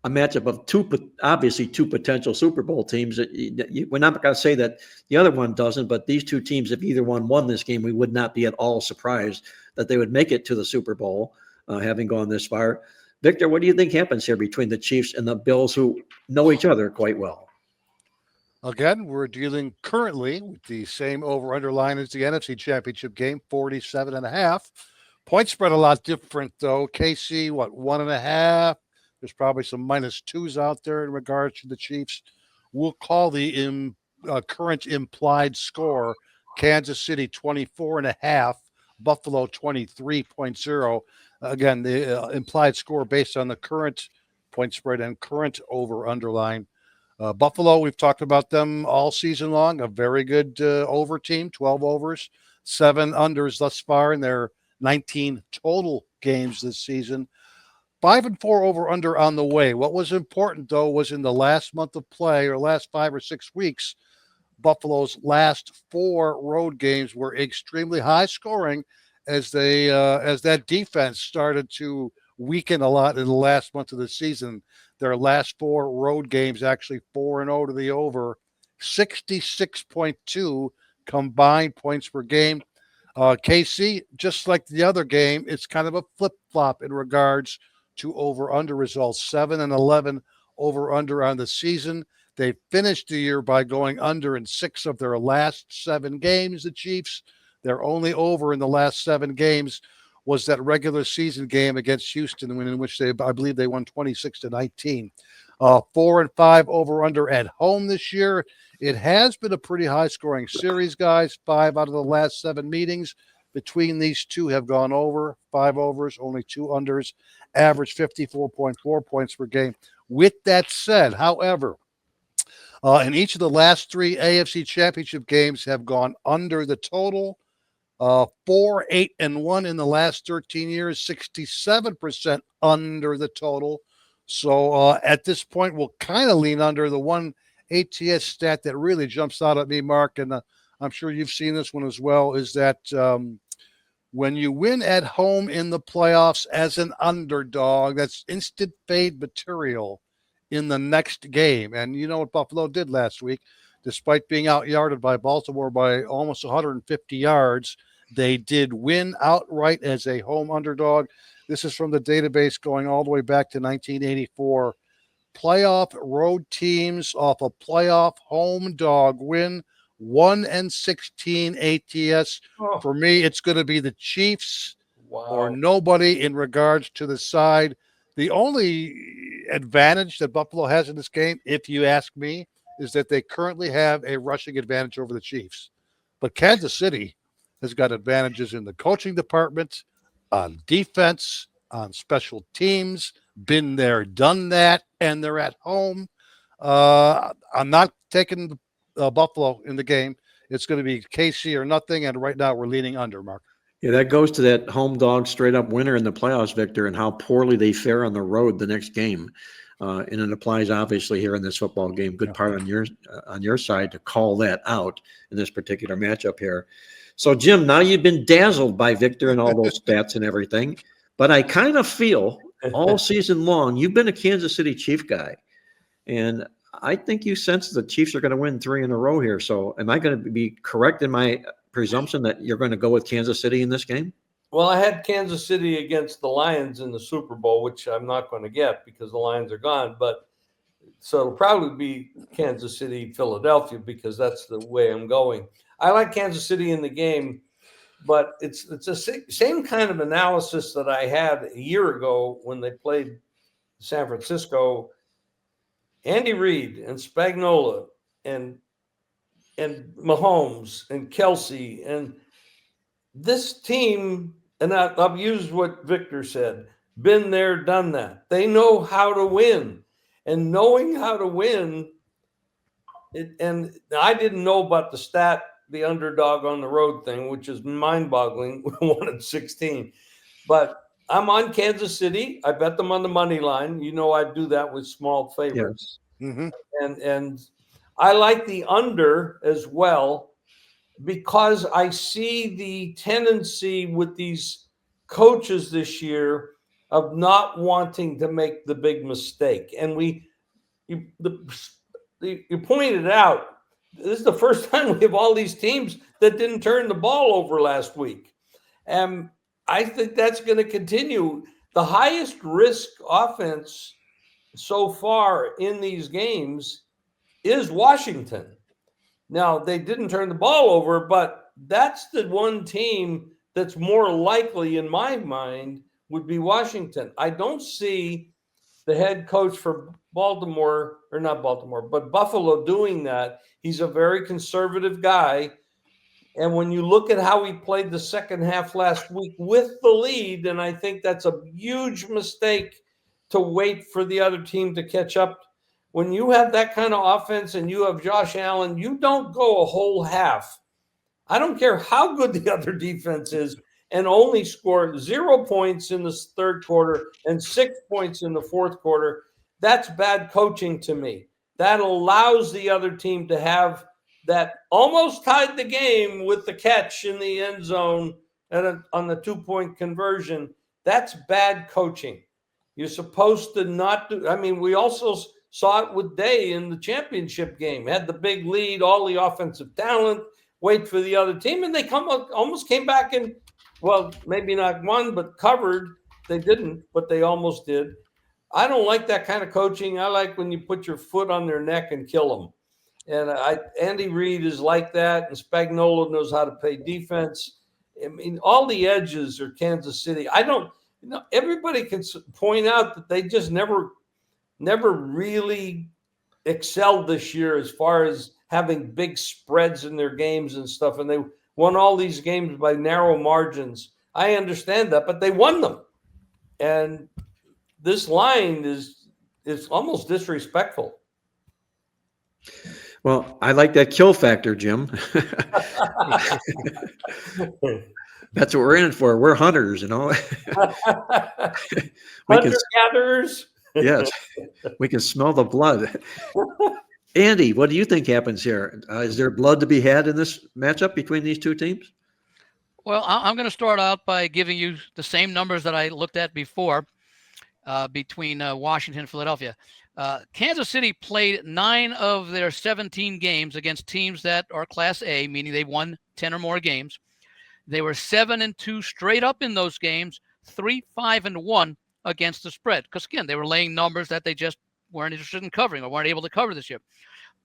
a matchup of two potential Super Bowl teams. We're not going to say that the other one doesn't, but these two teams, if either one won this game, we would not be at all surprised that they would make it to the Super Bowl, having gone this far. Victor, what do you think happens here between the Chiefs and the Bills, who know each other quite well? Again, we're dealing currently with the same over-under line as the NFC Championship game, 47.5. Point spread a lot different, though. KC, 1.5? There's probably some -2s out there in regards to the Chiefs. We'll call the current implied score Kansas City 24.5, Buffalo 23.0. Again, the implied score based on the current point spread and current over-under line. Buffalo, we've talked about them all season long. A very good over team, 12 overs, 7 unders thus far in their 19 total games this season. 5 and 4 over under on the way. What was important, though, was in the last month of play or last 5 or 6 weeks, Buffalo's last 4 road games were extremely high scoring as that defense started to weaken a lot in the last month of the season. Their last 4 road games actually 4-0 to the over, 66.2 combined points per game. KC, just like the other game, it's kind of a flip-flop in regards to over-under results. 7-11 over-under on the season. They finished the year by going under in 6 of their last 7 games, the Chiefs. Their only over in the last 7 games was that regular season game against Houston, in which I believe they won 26-19. 4 and 5 over under at home this year. It has been a pretty high scoring series, guys. 5 out of the last 7 meetings between these two have gone over. 5 overs, only 2 unders, average 54.4 points per game. With that said, however, in each of the last 3 AFC Championship games have gone under the total. 4, 8, and 1 in the last 13 years, 67% under the total. So at this point, we'll kind of lean under. The one ATS stat that really jumps out at me, Mark, and I'm sure you've seen this one as well, is that when you win at home in the playoffs as an underdog, that's instant fade material in the next game. And you know what Buffalo did last week? Despite being out-yarded by Baltimore by almost 150 yards, they did win outright as a home underdog. This is from the database going all the way back to 1984. Playoff road teams off a playoff home dog win, 1-16 ATS. Oh, For me, it's going to be the Chiefs wow. or nobody in regards to the side. The only advantage that Buffalo has in this game, if you ask me, is that they currently have a rushing advantage over the Chiefs. But Kansas City has got advantages in the coaching department, on defense, on special teams, been there, done that, and they're at home. I'm not taking Buffalo in the game. It's going to be KC or nothing, and right now we're leaning under, Mark. Yeah, that goes to that home dog straight up winner in the playoffs, Victor, and how poorly they fare on the road the next game. And it applies obviously here in this football game. Good part on your side to call that out in this particular matchup here. So, Jim, now you've been dazzled by Victor and all those stats and everything, but I kind of feel all season long you've been a Kansas City Chief guy, and I think you sense the Chiefs are going to win 3 in a row here. So, am I going to be correct in my presumption that you're going to go with Kansas City in this game? Well, I had Kansas City against the Lions in the Super Bowl, which I'm not going to get because the Lions are gone. But so it'll probably be Kansas City, Philadelphia, because that's the way I'm going. I like Kansas City in the game, but it's the same kind of analysis that I had a year ago when they played San Francisco. Andy Reid and Spagnuolo and Mahomes and Kelsey and this team, and I've used what Victor said, been there, done that. They know how to win. And knowing how to win, and I didn't know about the underdog on the road thing, which is mind-boggling. We won at 16. But I'm on Kansas City. I bet them on the money line. You know I do that with small favorites. Yes. Mm-hmm. And I like the under as well, because I see the tendency with these coaches this year of not wanting to make the big mistake. And you pointed out, this is the first time we have all these teams that didn't turn the ball over last week. And I think that's going to continue. The highest risk offense so far in these games is Washington. Now, they didn't turn the ball over, but that's the one team that's more likely, in my mind, would be Washington. I don't see the head coach for Buffalo doing that. He's a very conservative guy. And when you look at how he played the second half last week with the lead, and I think that's a huge mistake to wait for the other team to catch up. When you have that kind of offense and you have Josh Allen, you don't go a whole half. I don't care how good the other defense is, and only score 0 points in the third quarter and 6 points in the fourth quarter. That's bad coaching to me. That allows the other team to have that almost tied the game with the catch in the end zone on the 2-point conversion. That's bad coaching. You're supposed to not do. I mean, we also saw it with Day in the championship game. Had the big lead, all the offensive talent, wait for the other team, and they almost came back and, well, maybe not won, but covered. They didn't, but they almost did. I don't like that kind of coaching. I like when you put your foot on their neck and kill them. And Andy Reid is like that, and Spagnuolo knows how to play defense. I mean, all the edges are Kansas City. Everybody can point out that they just never really excelled this year as far as having big spreads in their games and stuff. And they won all these games by narrow margins. I understand that, but they won them. And this line is almost disrespectful. Well, I like that kill factor, Jim. That's what we're in it for. We're hunters, Hunter-gatherers. Yes, we can smell the blood. Andy, what do you think happens here? Is there blood to be had in this matchup between these two teams? Well, I'm going to start out by giving you the same numbers that I looked at before between Washington and Philadelphia. Kansas City played 9 of their 17 games against teams that are Class A, meaning they won 10 or more games. They were 7-2 straight up in those games, 3-5-1 against the spread. Because, again, they were laying numbers that they just weren't interested in covering or weren't able to cover this year.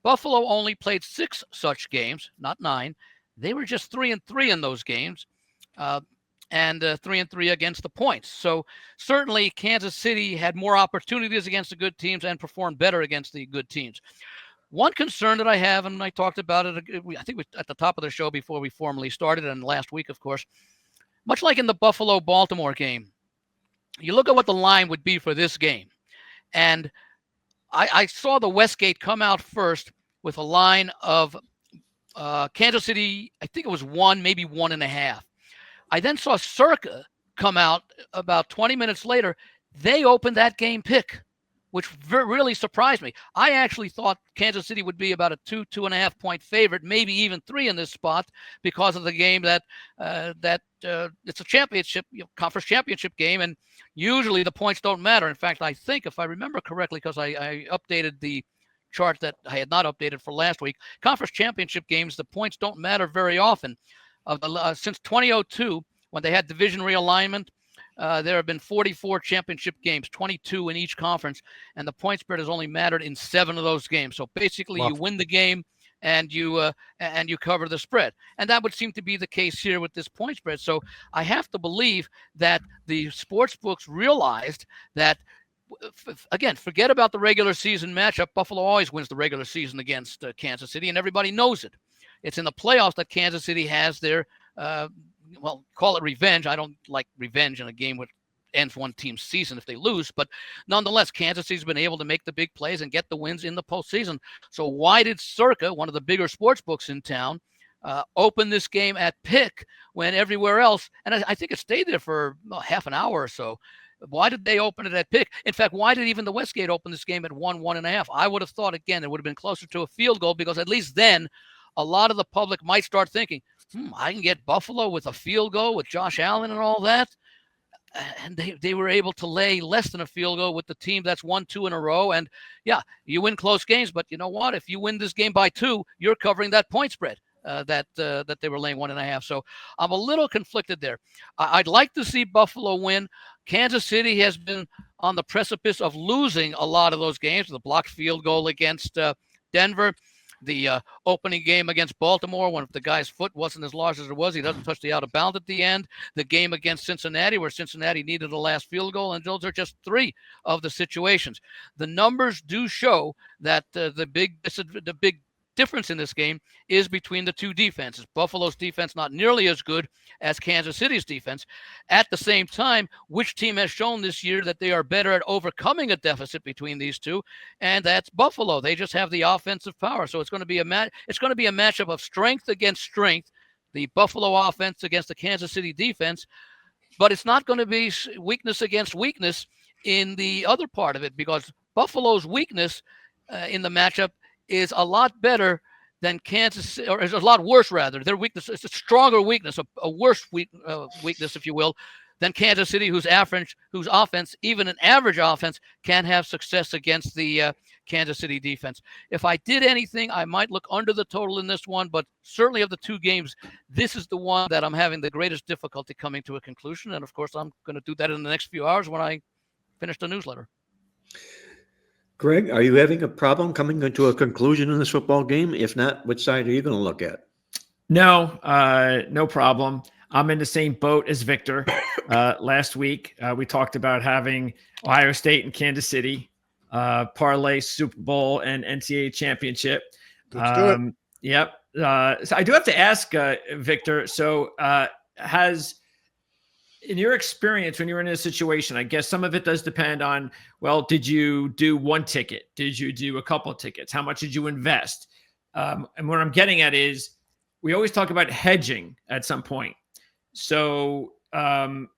Buffalo only played 6 such games, not 9. They were just 3-3 in those games, and 3-3 against the points. So certainly Kansas City had more opportunities against the good teams and performed better against the good teams. One concern that I have, and I talked about it, I think at the top of the show before we formally started, and last week, of course, much like in the Buffalo-Baltimore game, you look at what the line would be for this game. And I saw the Westgate come out first with a line of Kansas City, I think it was 1, maybe 1.5. I then saw Circa come out about 20 minutes later. They opened that game pick, which really surprised me. I actually thought Kansas City would be about a 2.5 point favorite, maybe even 3 in this spot because of the game that it's a championship, conference championship game, and usually the points don't matter. In fact, I think, if I remember correctly, because I updated the chart that I had not updated for last week, conference championship games, the points don't matter very often. Since 2002, when they had division realignment, there have been 44 championship games, 22 in each conference, and the point spread has only mattered in 7 of those games. So basically, you win the game, and you cover the spread. And that would seem to be the case here with this point spread. So I have to believe that the sports books realized that, again, forget about the regular season matchup. Buffalo always wins the regular season against Kansas City, and everybody knows it. It's in the playoffs that Kansas City has their, well, call it revenge. I don't like revenge in a game which ends one team's season if they lose, but nonetheless, Kansas City's been able to make the big plays and get the wins in the postseason. So why did Circa, one of the bigger sports books in town, open this game at pick when everywhere else, and I think it stayed there for half an hour or so? Why did they open it at pick? In fact, why did even the Westgate open this game at 1.5? I would have thought, again, it would have been closer to a field goal, because at least then a lot of the public might start thinking, I can get Buffalo with a field goal with Josh Allen and all that. And they were able to lay less than a field goal with the team that's won 2 in a row. And yeah, you win close games, but you know what? If you win this game by 2, you're covering that point spread. That they were laying 1.5. So I'm a little conflicted there. I'd like to see Buffalo win. Kansas City has been on the precipice of losing a lot of those games. The blocked field goal against Denver, the opening game against Baltimore, when the guy's foot wasn't as large as it was, he doesn't touch the out of bounds at the end. The game against Cincinnati, where Cincinnati needed the last field goal, and those are just 3 of the situations. The numbers do show that the big difference in this game is between the 2 defenses. Buffalo's defense not nearly as good as Kansas City's defense. At the same time, which team has shown this year that they are better at overcoming a deficit between these 2? And that's Buffalo. They just have the offensive power. So it's going to be a matchup of strength against strength, the Buffalo offense against the Kansas City defense. But it's not going to be weakness against weakness in the other part of it, because Buffalo's weakness in the matchup is a lot better than Kansas, or is a lot worse rather. Their weakness is a stronger weakness, a worse weakness, if you will, than Kansas City, whose offense, even an average offense, can have success against the Kansas City defense. If I did anything, I might look under the total in this one, but certainly of the 2 games, this is the one that I'm having the greatest difficulty coming to a conclusion. And of course, I'm going to do that in the next few hours when I finish the newsletter. Greg, are you having a problem coming to a conclusion in this football game? If not, which side are you going to look at? No, no problem. I'm in the same boat as Victor. Last week, we talked about having Ohio State and Kansas City parlay Super Bowl and NCAA championship. Let's do it. Yep. So I do have to ask Victor. So in your experience, when you're in a situation, I guess some of it does depend on, well, did you do 1 ticket? Did you do a couple of tickets? How much did you invest? And what I'm getting at is, we always talk about hedging at some point. So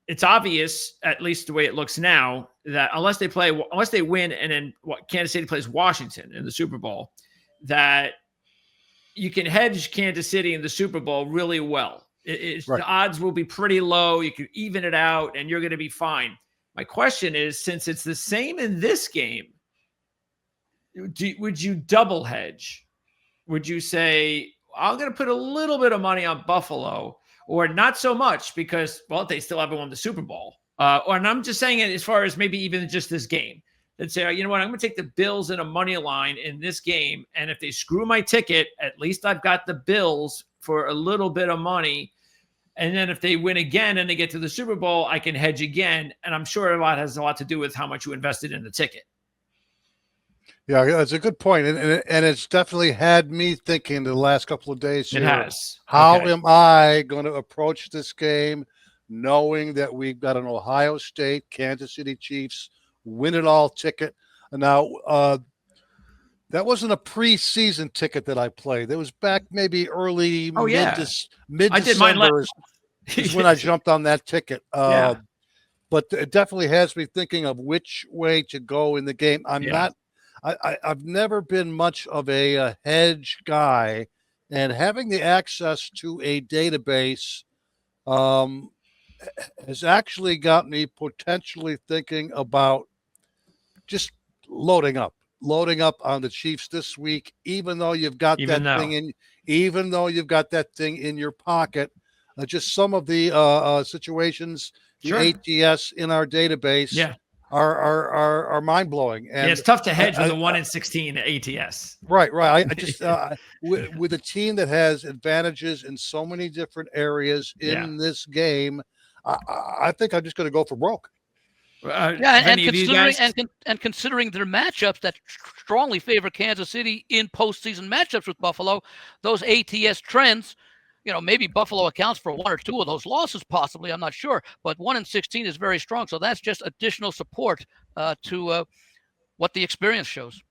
it's obvious, at least the way it looks now, that unless they win, and then Kansas City plays Washington in the Super Bowl, that you can hedge Kansas City in the Super Bowl really well. Right. The odds will be pretty low. You can even it out, and you're going to be fine. My question is, since it's the same in this game, would you double hedge? Would you say, I'm going to put a little bit of money on Buffalo, or not so much because, well, they still haven't won the Super Bowl? And I'm just saying it as far as maybe even just this game. And say, you know what, I'm going to take the Bills in a money line in this game, and if they screw my ticket, at least I've got the Bills for a little bit of money. And then if they win again and they get to the Super Bowl, I can hedge again. And I'm sure has a lot to do with how much you invested in the ticket. Yeah, that's a good point. And it's definitely had me thinking the last couple of days here. It has. How am I going to approach this game knowing that we've got an Ohio State, Kansas City Chiefs win it all ticket? Now, that wasn't a preseason ticket that I played. That was back maybe early mid-December is when I jumped on that ticket. But it definitely has me thinking of which way to go in the game. I've never been much of a hedge guy, and having the access to a database has actually got me potentially thinking about just loading up on the Chiefs this week, even though you've got that thing in your pocket. Just some of the situations, the ATS in our database are mind blowing. And it's tough to hedge with a 1-16 ATS. Right. I just with a team that has advantages in so many different areas in this game, I think I'm just going to go for broke. And considering their matchups that strongly favor Kansas City in postseason matchups with Buffalo, those ATS trends, maybe Buffalo accounts for 1 or 2 of those losses, possibly. I'm not sure, but 1-16 is very strong. So that's just additional support to what the experience shows.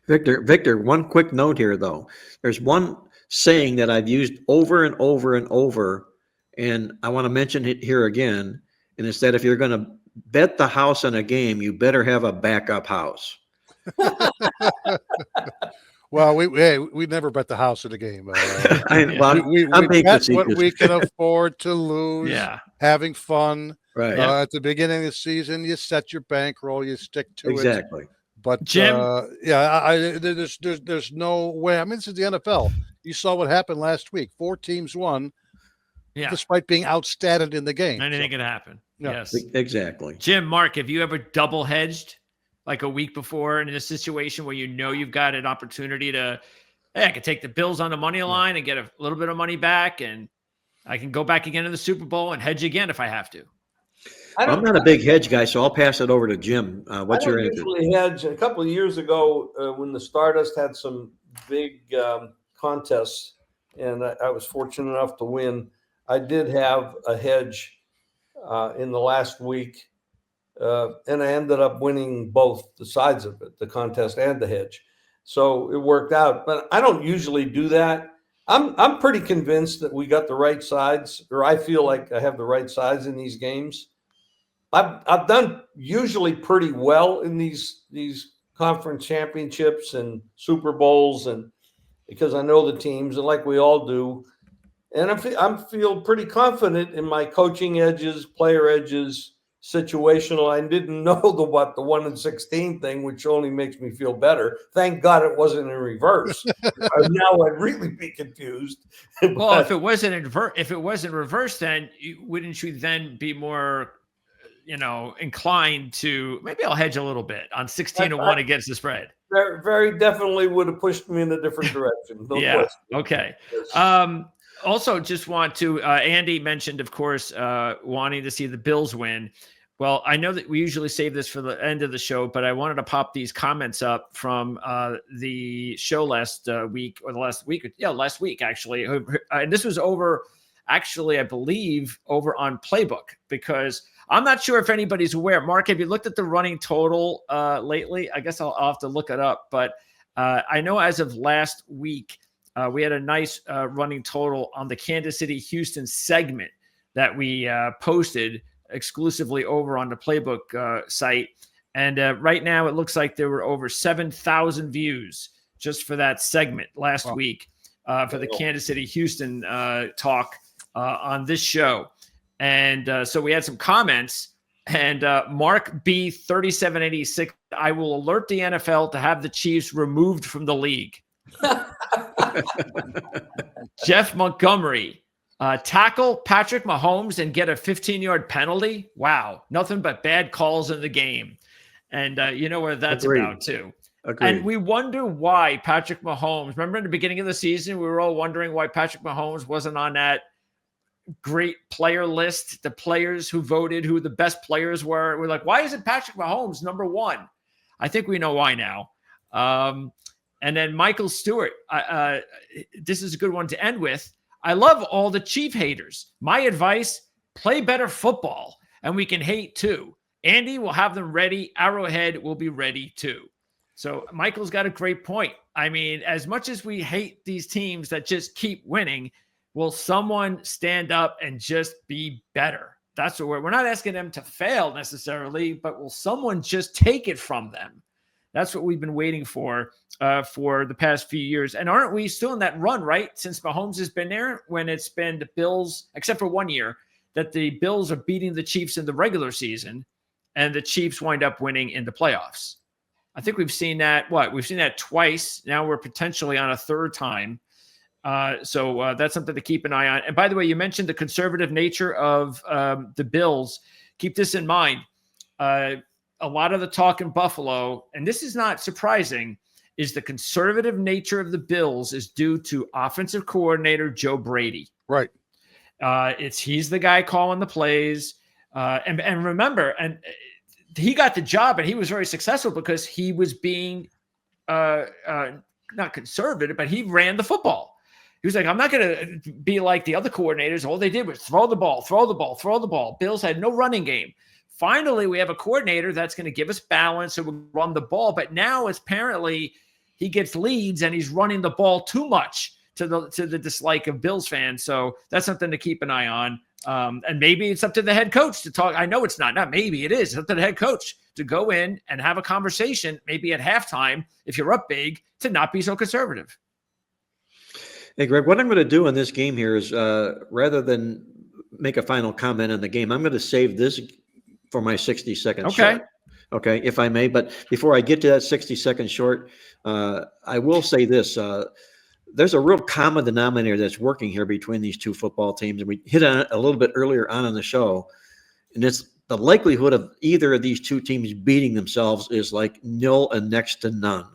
Victor, one quick note here, though. There's one saying that I've used over and over and over, and I want to mention it here again. And it's that if you're going to bet the house on a game, you better have a backup house. Well, we never bet the house in a game. We bet what we can afford to lose. Having fun. Right. At the beginning of the season, you set your bankroll, you stick to it. Exactly. But Jim, there's no way. I mean, this is the NFL. You saw what happened last week. 4 teams won, despite being outstatted in the game. Anything can happen. Yeah. Yes, exactly. Jim, Mark, have you ever double hedged like a week before in a situation where you've got an opportunity to, hey, I could take the Bills on the money line and get a little bit of money back, and I can go back again in the Super Bowl and hedge again if I have to? I'm not a big hedge guy, so I'll pass it over to Jim. What's your answer? I usually hedge. A couple of years ago, when the Stardust had some big contests, and I was fortunate enough to win, I did have a hedge in the last week, and I ended up winning both the sides of it, the contest and the hedge. So it worked out. But I don't usually do that. I'm pretty convinced that we got the right sides, or I feel like I have the right sides in these games. I've done usually pretty well in these conference championships and Super Bowls, and because I know the teams, and like we all do, and I feel pretty confident in my coaching edges, player edges, situational. I didn't know the 1-16 thing, which only makes me feel better. Thank God it wasn't in reverse. Now I'd really be confused. Well, if it wasn't in reverse, then wouldn't you then be more inclined to maybe I'll hedge a little bit on 16-1 against the spread? Very, very definitely would have pushed me in a different direction. Yeah. Okay. Also, just want to Andy mentioned, of course, wanting to see the Bills win. Well, I know that we usually save this for the end of the show, but I wanted to pop these comments up from the show last week, last week, actually. And this was over, actually, I believe, over on Playbook, because I'm not sure if anybody's aware. Mark, have you looked at the running total lately? I guess I'll have to look it up. But I know as of last week, we had a nice running total on the Kansas City-Houston segment that we posted exclusively over on the Playbook site. And right now it looks like there were over 7,000 views just for that segment last week for the Kansas City-Houston talk on this show. And so we had some comments, and Mark B 3786, I will alert the NFL to have the Chiefs removed from the league. Jeff Montgomery, tackle Patrick Mahomes and get a 15-yard penalty. Wow. Nothing but bad calls in the game. And you know what that's about too. Agreed. And we wonder why Patrick Mahomes, remember in the beginning of the season, we were all wondering why Patrick Mahomes wasn't on that great player list, the players who voted, who the best players were. We're like, why isn't Patrick Mahomes number one? I think we know why now. And then Michael Stewart, this is a good one to end with. I love all the Chief haters. My advice, play better football, and we can hate too. Andy will have them ready. Arrowhead will be ready too. So Michael's got a great point. I mean, as much as we hate these teams that just keep winning, will someone stand up and just be better? That's what we're not asking them to fail necessarily, but will someone just take it from them? That's what we've been waiting for the past few years. And aren't we still in that run, right? Since Mahomes has been there, when it's been the Bills, except for 1 year, that the Bills are beating the Chiefs in the regular season and the Chiefs wind up winning in the playoffs. I think we've seen that. We've seen that twice. Now we're potentially on a third time. So that's something to keep an eye on. And by the way, you mentioned the conservative nature of the Bills. Keep this in mind. A a lot of the talk in Buffalo, and this is not surprising, is the conservative nature of the Bills is due to offensive coordinator Joe Brady. Right. He's the guy calling the plays. And remember, and he got the job and he was very successful because he was being not conservative, but he ran the football. He was like, I'm not going to be like the other coordinators. All they did was throw the ball, throw the ball, throw the ball. Bills had no running game. Finally, we have a coordinator that's going to give us balance, so we'll run the ball. But now, apparently, he gets leads and he's running the ball too much to the dislike of Bills fans. So that's something to keep an eye on. And maybe it's up to the head coach to talk. I know it's not maybe it is. It's up to the head coach to go in and have a conversation, maybe at halftime, if you're up big, to not be so conservative. Hey, Greg, what I'm going to do in this game here is rather than make a final comment on the game, I'm going to save this for my 60-second short. Okay, if I may. But before I get to that 60-second short, I will say this. There's a real common denominator that's working here between these two football teams. And we hit on it a little bit earlier on in the show. And it's the likelihood of either of these two teams beating themselves is like nil and next to none.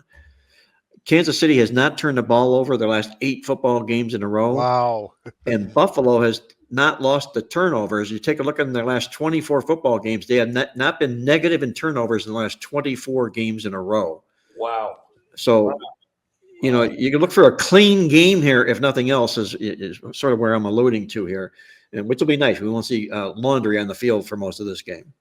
Kansas City has not turned the ball over their last 8 football games in a row. Wow. And Buffalo has not lost the turnovers. You take a look at their last 24 football games, they have not been negative in turnovers in the last 24 games in a row. Wow. So, you know, you can look for a clean game here, if nothing else, is sort of where I'm alluding to here, and which will be nice. We won't see laundry on the field for most of this game.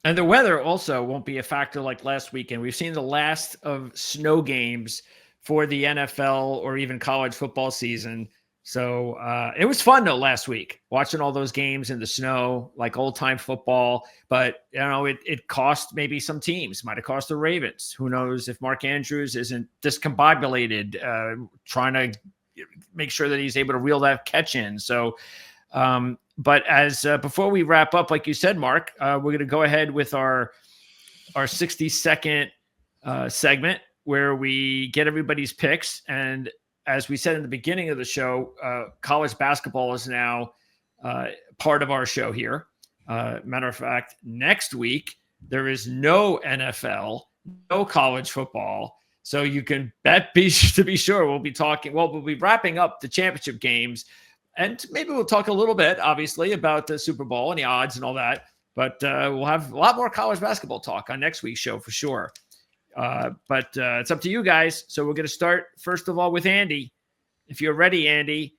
And the weather also won't be a factor like last weekend. We've seen the last of snow games for the NFL or even college football season. So it was fun, though, last week, watching all those games in the snow, like old-time football. But, you know, it cost maybe some teams. Might have cost the Ravens. Who knows if Mark Andrews isn't discombobulated, trying to make sure that he's able to reel that catch in. So, but as before we wrap up, like you said, Mark, we're going to go ahead with our 60-second segment where we get everybody's picks. And as we said in the beginning of the show, college basketball is now part of our show here. Matter of fact, next week, there is no NFL, no college football. So you can to be sure we'll be wrapping up the championship games. And maybe we'll talk a little bit, obviously, about the Super Bowl and the odds and all that. But we'll have a lot more college basketball talk on next week's show for sure. But it's up to you guys. So we're going to start, first of all, with Andy. If you're ready, Andy,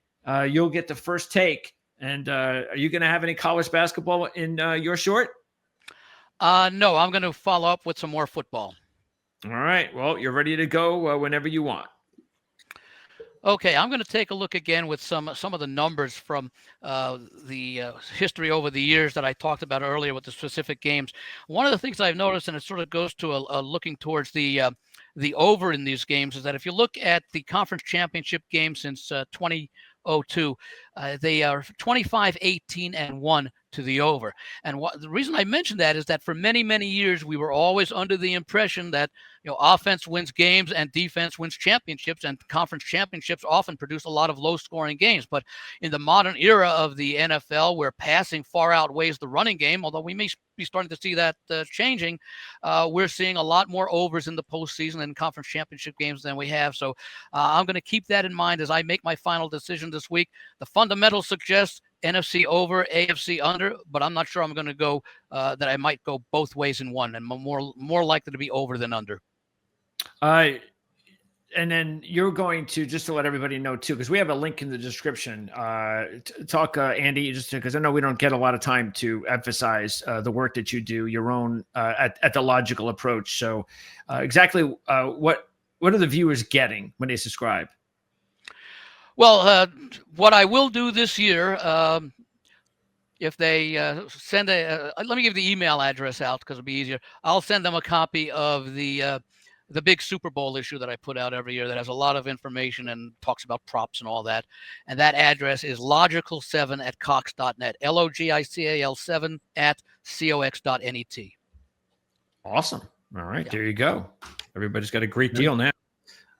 you'll get the first take. And are you going to have any college basketball in your short? No, I'm going to follow up with some more football. All right. Well, you're ready to go whenever you want. Okay, I'm going to take a look again with some of the numbers from the history over the years that I talked about earlier with the specific games. One of the things I've noticed, and it sort of goes to a looking towards the over in these games, is that if you look at the conference championship game since 2002, they are 25-18-1 to the over. And the reason I mention that is that for many, many years, we were always under the impression that, you know, offense wins games and defense wins championships, and conference championships often produce a lot of low scoring games. But in the modern era of the NFL, where passing far outweighs the running game, although we may be starting to see that changing, we're seeing a lot more overs in the postseason and conference championship games than we have. So I'm going to keep that in mind as I make my final decision this week. The fundamentals suggest NFC over, AFC under, but I'm not sure I'm going to go that I might go both ways in one, and more likely to be over than under. And then you're going to, just to let everybody know too, because we have a link in the description, talk, Andy, just because I know we don't get a lot of time to emphasize the work that you do, your own at the logical approach. So exactly what are the viewers getting when they subscribe? Well, what I will do this year, if they send let me give the email address out because it'll be easier. I'll send them a copy of the big Super Bowl issue that I put out every year that has a lot of information and talks about props and all that. And that address is logical7@cox.net, logical7@cox.net. Awesome. All right, yeah. There you go. Everybody's got a great deal now.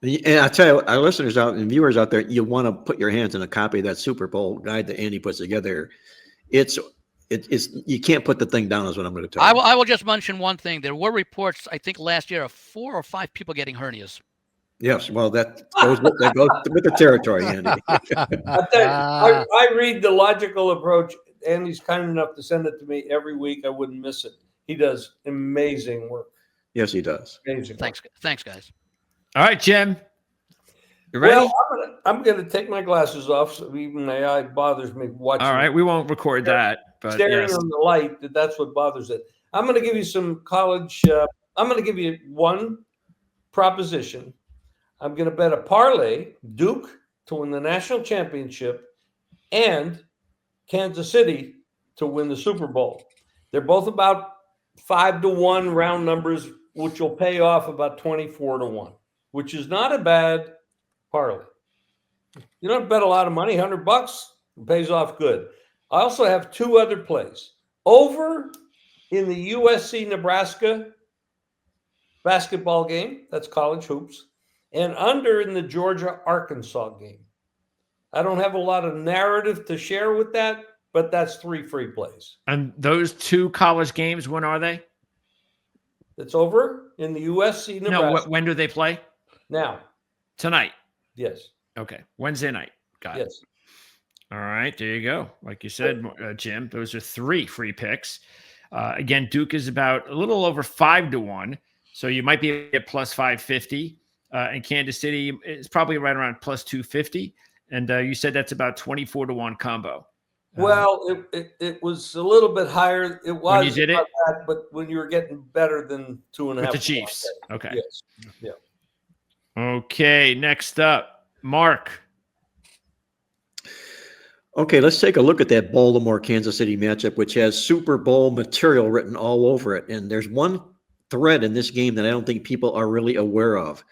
And I tell you, our listeners out and viewers out there, you want to put your hands in a copy of that Super Bowl guide that Andy puts together. It's It's you can't put the thing down, is what I'm going to tell I you. will, I will just mention one thing. There were reports, I think, last year of 4 or 5 people getting hernias. Yes, well, that goes with the territory, Andy. I tell you, I read the logical approach. Andy's kind enough to send it to me every week. I wouldn't miss it. He does amazing work. Yes, he does. Amazing work. Thanks, guys. All right, Jim. You ready? Well, I'm gonna take my glasses off, so even my eye bothers me watching. All right, we won't record that, but Staring yes. on the light, that's what bothers it. I'm gonna give you some college. I'm gonna give you one proposition. I'm gonna bet a parlay Duke to win the national championship and Kansas City to win the Super Bowl. They're both about 5-1 round numbers, which will pay off about 24-1, which is not a bad parlay. You don't bet a lot of money, $100, it pays off good. I also have 2 other plays. Over in the USC Nebraska basketball game, that's college hoops, and under in the Georgia Arkansas game. I don't have a lot of narrative to share with that, but that's 3 free plays. And those 2 college games, when are they? It's over in the USC Nebraska. No, when do they play? Now. Tonight. Yes. Okay, Wednesday night. Got it. Yes. All right, there you go. Like you said, Jim, those are 3 free picks. Again, Duke is about a little over 5-1, so you might be at plus 550. And Kansas City is probably right around plus 250. And you said that's about 24-1 combo. Well, it was a little bit higher. It was when you did it, that, but when you were getting better than 2.5 with the Chiefs. Okay. Yes. Yeah. Okay. Next up, Mark. Okay, let's take a look at that Baltimore-Kansas City matchup, which has Super Bowl material written all over it. And there's one thread in this game that I don't think people are really aware of.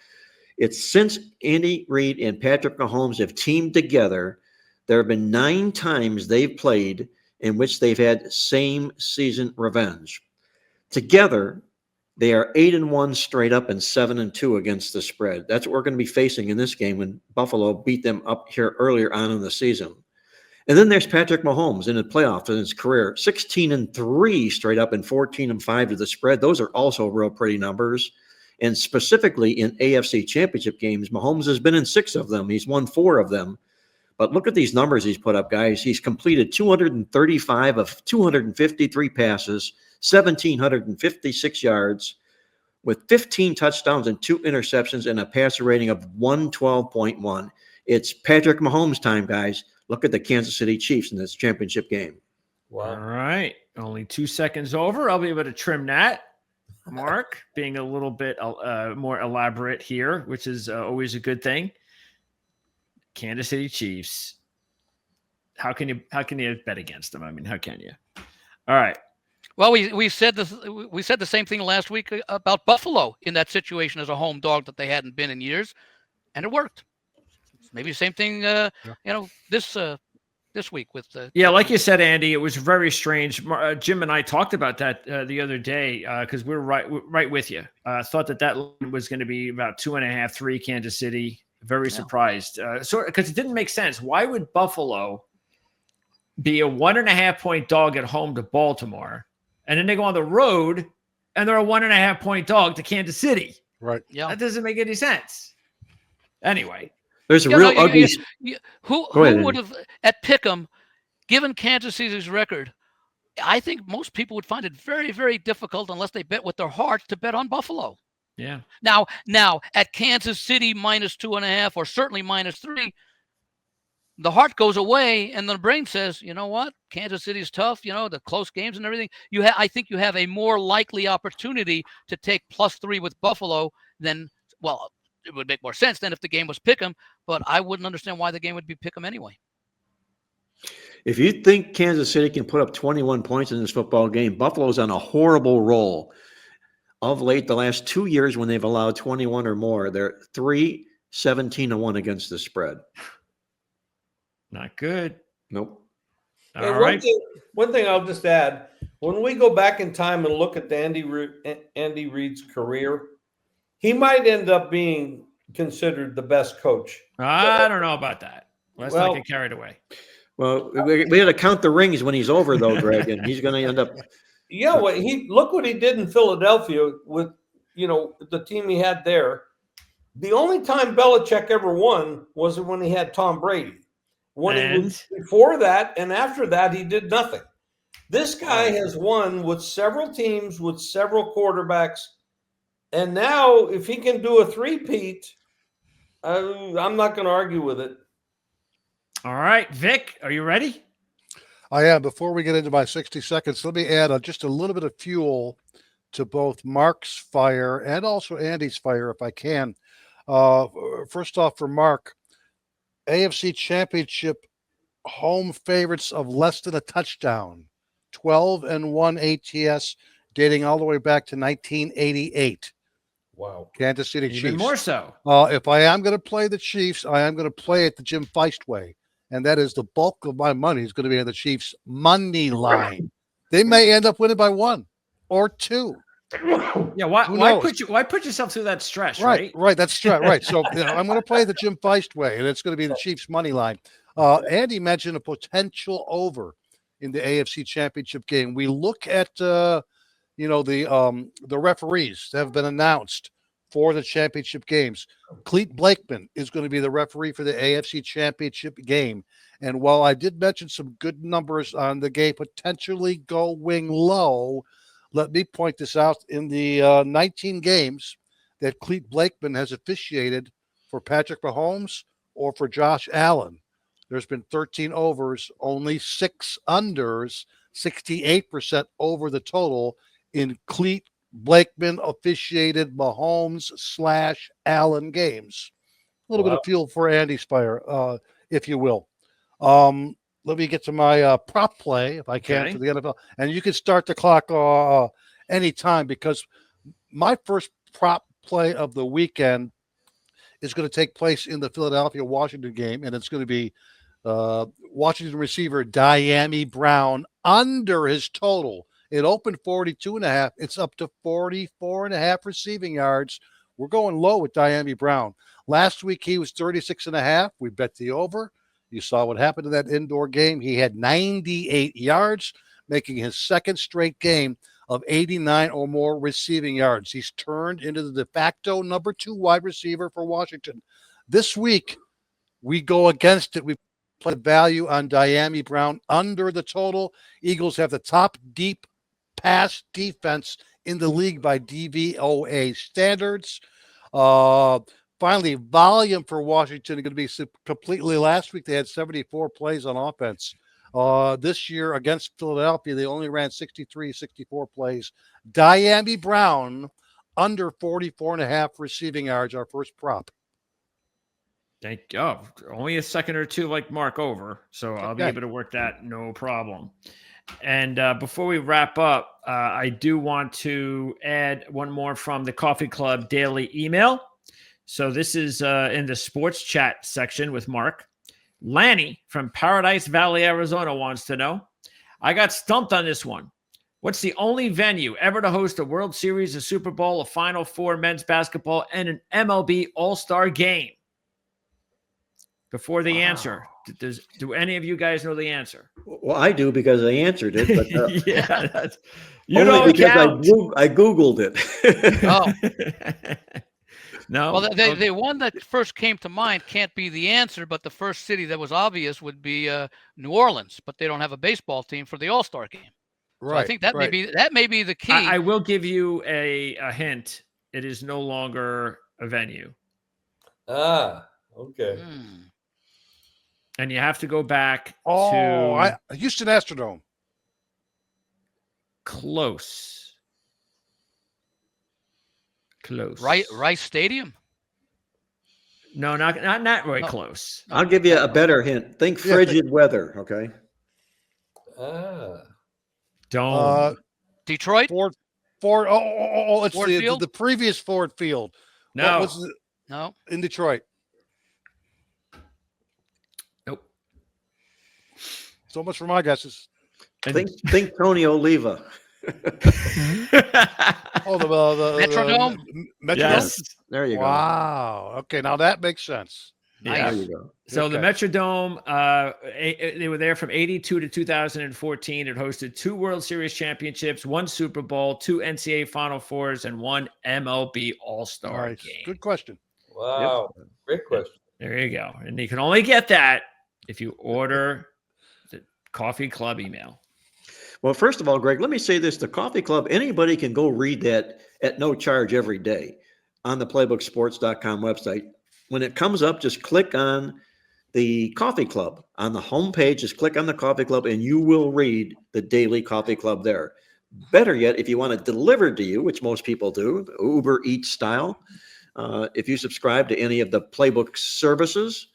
It's since Andy Reid and Patrick Mahomes have teamed together, there have been 9 times they've played in which they've had same season revenge. Together, they are 8-1 straight up and 7-2 against the spread. That's what we're going to be facing in this game when Buffalo beat them up here earlier on in the season. And then there's Patrick Mahomes in the playoffs in his career, 16-3 straight up and 14-5 to the spread. Those are also real pretty numbers. And specifically in AFC Championship games, Mahomes has been in 6 of them. He's won 4 of them. But look at these numbers he's put up, guys. He's completed 235 of 253 passes, 1,756 yards, with 15 touchdowns and 2 interceptions and a passer rating of 112.1. It's Patrick Mahomes time, guys. Look at the Kansas City Chiefs in this championship game. Wow. All right. Only 2 seconds over. I'll be able to trim that. Mark being a little bit more elaborate here, which is always a good thing. Kansas City Chiefs. How can you bet against them? I mean, how can you? All right. Well, we said the same thing last week about Buffalo in that situation as a home dog that they hadn't been in years, and it worked. Maybe the same thing, this week with the. Yeah, like you said, Andy, it was very strange. Jim and I talked about that the other day because we're right with you. Thought that line was going to be about 2.5, 3 Kansas City. Very surprised. Because it didn't make sense. Why would Buffalo be a 1.5 point dog at home to Baltimore, and then they go on the road and they're a 1.5 point dog to Kansas City? Right. Yeah. That doesn't make any sense. Anyway. There's a real ugly. Who would have at Pick'em, given Kansas City's record? I think most people would find it very, very difficult unless they bet with their hearts to bet on Buffalo. Yeah. Now at Kansas City -2.5 or certainly -3, the heart goes away and the brain says, you know what? Kansas City's tough. You know, the close games and everything. I think you have a more likely opportunity to take +3 with Buffalo than it would make more sense than if the game was Pick'em, but I wouldn't understand why the game would be Pick'em anyway. If you think Kansas City can put up 21 points in this football game, Buffalo's on a horrible roll. Of late, the last 2 years when they've allowed 21 or more, they're 17-1 against the spread. Not good. Nope. All right. One thing I'll just add, when we go back in time and look at Andy Reid's career, he might end up being considered the best coach. I don't know about that. Let's not get carried away. Well, we got to count the rings when he's over, though, Greg, and he's going to end up. Yeah, well, look what he did in Philadelphia with the team he had there. The only time Belichick ever won was when he had Tom Brady. Before that and after that, he did nothing. This guy has won with several teams, with several quarterbacks, and now if he can do a three-peat, I'm not going to argue with it. All right, Vic, are you ready? I am. Before we get into my 60 seconds, let me add just a little bit of fuel to both Mark's fire and also Andy's fire, if I can. First off, for Mark, AFC Championship home favorites of less than a touchdown, 12-1 ATS, dating all the way back to 1988. Wow. Kansas City Chiefs. Even more so. If I am going to play the Chiefs, I am going to play it the Jim Feist way. And that is the bulk of my money is going to be on the Chiefs money line. They may end up winning by 1 or 2. Yeah, why put yourself through that stress, right? Right, that's stress, right. So I'm going to play the Jim Feist way, and it's going to be the Chiefs money line. Andy mentioned a potential over in the AFC Championship game. We look at the referees that have been announced for the championship games. Clete Blakeman is going to be the referee for the AFC Championship game. And while I did mention some good numbers on the game, potentially going low, let me point this out. In the 19 games that Clete Blakeman has officiated for Patrick Mahomes or for Josh Allen, there's been 13 overs, only 6 unders, 68% over the total in Clete Blakeman officiated Mahomes/Allen games. A little bit of fuel for Andy's fire, if you will. Let me get to my prop play, if I can, for the NFL. And you can start the clock anytime, because my first prop play of the weekend is going to take place in the Philadelphia-Washington game, and it's going to be Washington receiver Dyami Brown under his total. It opened 42.5. It's up to 44.5 receiving yards. We're going low with Dyami Brown. Last week, he was 36.5. We bet the over. You saw what happened in that indoor game. He had 98 yards, making his second straight game of 89 or more receiving yards. He's turned into the de facto number 2 wide receiver for Washington. This week, we go against it. We play value on Dyami Brown under the total. Eagles have the top deep pass defense in the league by DVOA standards. Finally, volume for Washington is going to be completely. Last week, they had 74 plays on offense. This year against Philadelphia, they only ran 64 plays. Dyami Brown under 44.5 receiving yards, our first prop. Thank you. Oh, only a second or two like Mark over, so I'll be able to work that, no problem. And before we wrap up, I do want to add one more from the Coffee Club daily email. So this is in the sports chat section with Mark. Lanny from Paradise Valley, Arizona wants to know, I got stumped on this one. What's the only venue ever to host a World Series, a Super Bowl, a Final Four men's basketball, and an MLB All-Star game? Before the answer, do any of you guys know the answer? Well, I do because I answered it. But, yeah, that's, only because I Googled it. Oh. No. Well, the one that first came to mind can't be the answer, but the first city that was obvious would be New Orleans, but they don't have a baseball team for the All-Star game. Right. So I think that may be the key. I will give you a hint. It is no longer a venue. Ah, okay. And you have to go back to Houston Astrodome. Close. Rice Stadium? No, not very close. I'll give you a better hint. Think frigid weather, okay? Dome. Detroit? Ford. It's Ford Field? the previous Ford Field. No. No. In Detroit. Nope. So much for my guesses. Think Tony Oliva. The Metrodome? Metrodome? Yes. There you go. Wow. Okay, now that makes sense. Yeah. There you go. So the Okay. Metrodome, they were there from 82 to 2014. It hosted 2 World Series championships, 1 Super Bowl, 2 NCAA Final Fours, and 1 MLB All-Star Nice. game. Good question. Wow. Great question. There you go. And you can only get that if you order the Coffee Club email. Well, first of all, Greg, let me say this. The Coffee Club, anybody can go read that at no charge every day on the playbooksports.com website. When it comes up, just click on the Coffee Club. On the homepage, just click on the Coffee Club and you will read the daily Coffee Club there. Better yet, if you want it delivered to you, which most people do, Uber Eats style, if you subscribe to any of the Playbook services,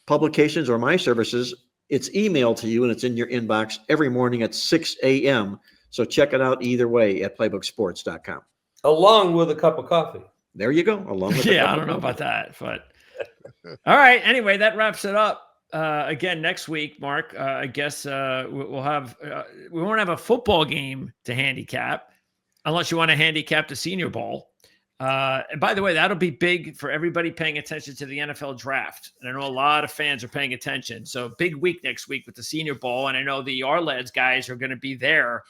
publications, or my services, it's emailed to you and it's in your inbox every morning at 6 a.m. So check it out either way at playbooksports.com. Along with a cup of coffee. There you go. Along with Yeah, I don't know about that, but all right. Anyway, that wraps it up. Again, next week, Mark, I guess we'll have we won't have a football game to handicap unless you want to handicap the Senior Bowl. And by the way, that'll be big for everybody paying attention to the NFL draft. And I know a lot of fans are paying attention. So big week next week with the Senior Bowl. And I know the Arlads guys are going to be there.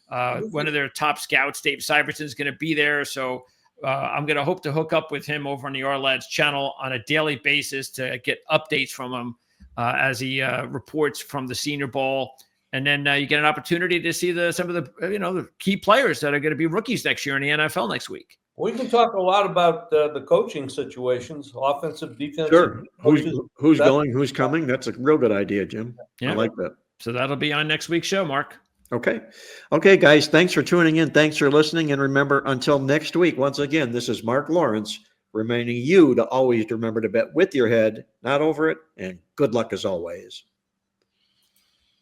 One of their top scouts, Dave Syverson, is going to be there. So I'm going to hope to hook up with him over on the Arlads channel on a daily basis to get updates from him as he reports from the Senior Bowl. And then you get an opportunity to see some of the key players that are going to be rookies next year in the NFL next week. We can talk a lot about the coaching situations, offensive, defensive. Sure. Coaches. Who's going, who's coming? That's a real good idea, Jim. Yeah. I like that. So that'll be on next week's show, Mark. Okay. Okay, guys, thanks for tuning in. Thanks for listening. And remember, until next week, once again, this is Mark Lawrence, reminding you to always remember to bet with your head, not over it. And good luck as always.